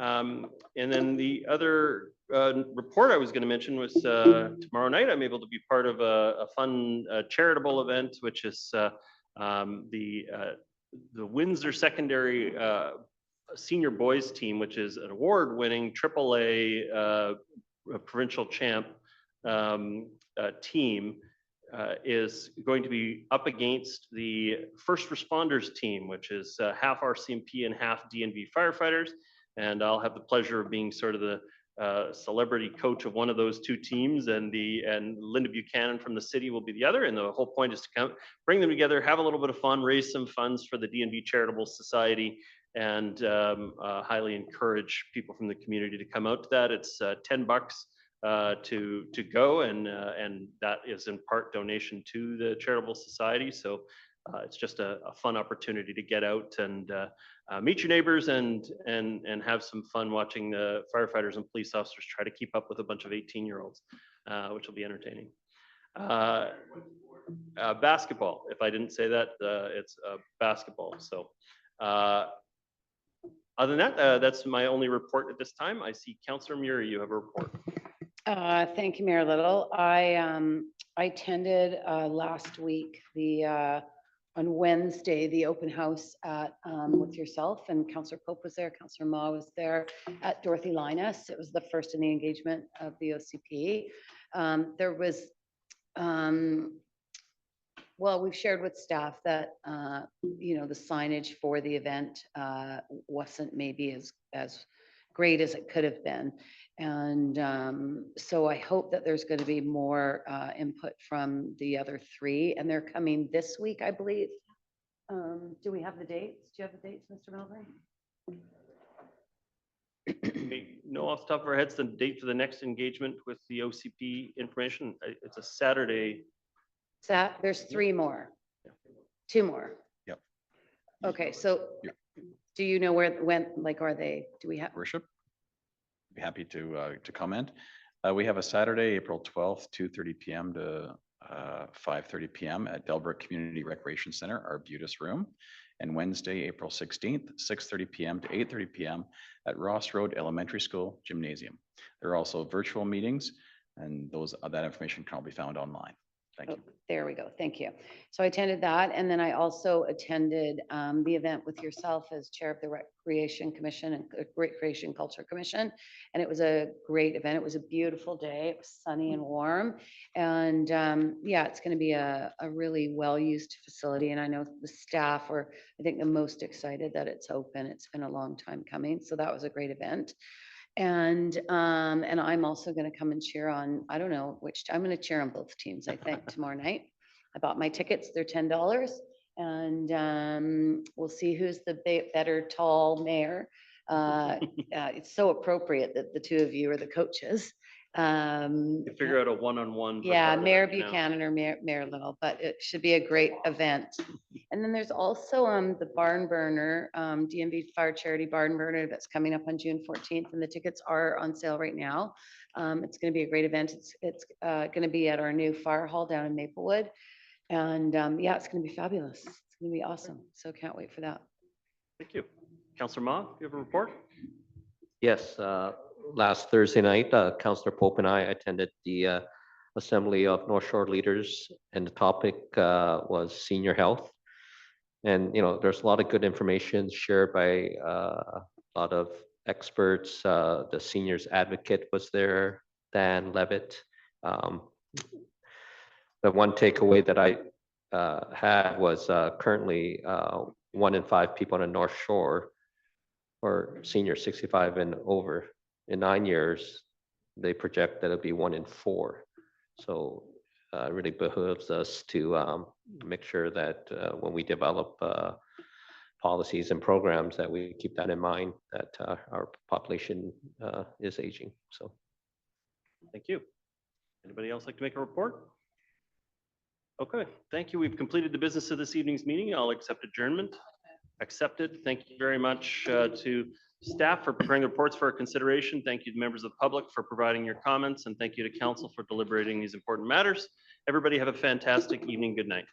Speaker 1: And then the other report I was going to mention was tomorrow night I'm able to be part of a fun charitable event, which is the Windsor Secondary Senior Boys Team, which is an award-winning AAA provincial champ team, is going to be up against the First Responders Team, which is half RCMP and half DNV firefighters. And I'll have the pleasure of being sort of the celebrity coach of one of those two teams, and Linda Buchanan from the city will be the other. And the whole point is to come, bring them together, have a little bit of fun, raise some funds for the DNV Charitable Society, and highly encourage people from the community to come out to that. It's $10 to go, and that is in part donation to the Charitable Society. So it's just a fun opportunity to get out and meet your neighbors and have some fun watching the firefighters and police officers try to keep up with a bunch of 18-year-olds, which will be entertaining. Basketball, if I didn't say that, it's basketball. So other than that, that's my only report at this time. I see Councillor Muri, you have a report.
Speaker 2: Thank you, Mayor Little. I attended last week on Wednesday, the open house at, with yourself, and Councillor Pope was there, Councillor Ma was there, at Dorothy Linus. It was the first in the engagement of the OCP. There was, well, we've shared with staff that, you know, the signage for the event wasn't maybe as great as it could have been. And so I hope that there's going to be more input from the other three, and they're coming this week, I believe. Do we have the dates? Do you have the dates, Mr. Melbourne?
Speaker 1: We know off the top of our heads the date for the next engagement with the OCP information. It's a Saturday.
Speaker 2: There's three more. Two more.
Speaker 9: Yep.
Speaker 2: Okay, so
Speaker 9: Yep.
Speaker 2: do you know when, like, are they, do we have?
Speaker 9: Worship. Be happy to comment. We have a Saturday, April 12th, 2:30 p.m. to 5:30 p.m. at Delbert Community Recreation Center, Arbutus Room, and Wednesday, April 16th, 6:30 p.m. to 8:30 p.m. at Ross Road Elementary School Gymnasium. There are also virtual meetings, and that information can all be found online. Thank you.
Speaker 2: There we go. Thank you. So I attended that. And then I also attended the event with yourself as chair of the Recreation Commission and Recreation Culture Commission. And it was a great event. It was a beautiful day. It was sunny and warm. And yeah, it's going to be a really well-used facility. And I know the staff are, I think, the most excited that it's open. It's been a long time coming. So that was a great event. And I'm also going to come and cheer on, I don't know which, I'm going to cheer on both teams, I think, tomorrow night. I bought my tickets, they're $10. And we'll see who's the better tall mayor. It's so appropriate that the two of you are the coaches.
Speaker 1: You figure out a one-on-one.
Speaker 2: Yeah, Mayor Buchanan or Mayor Little, but it should be a great event. And then there's also the barn burner, DMV Fire Charity Barn Burner that's coming up on June 14th, and the tickets are on sale right now. It's going to be a great event. It's going to be at our new fire hall down in Maplewood. And yeah, it's going to be fabulous. It's going to be awesome. So can't wait for that.
Speaker 1: Thank you. Councillor Ma, do you have a report?
Speaker 3: Yes, last Thursday night, Councillor Pope and I attended the Assembly of North Shore Leaders, and the topic was senior health. And, you know, there's a lot of good information shared by a lot of experts. The seniors advocate was there, Dan Levitt, The one takeaway that I had was currently 1 in 5 people on the North Shore or senior 65 and over. In 9 years, they project that it'll be 1 in 4. So it really behooves us to make sure that when we develop policies and programs that we keep that in mind, that our population is aging. So
Speaker 1: Thank you. Anybody else like to make a report? Okay, thank you. We've completed the business of this evening's meeting. I'll accept adjournment. Accepted. Thank you very much to staff for preparing the reports for our consideration. Thank you to members of the public for providing your comments, and thank you to council for deliberating these important matters. Everybody have a fantastic evening. Good night.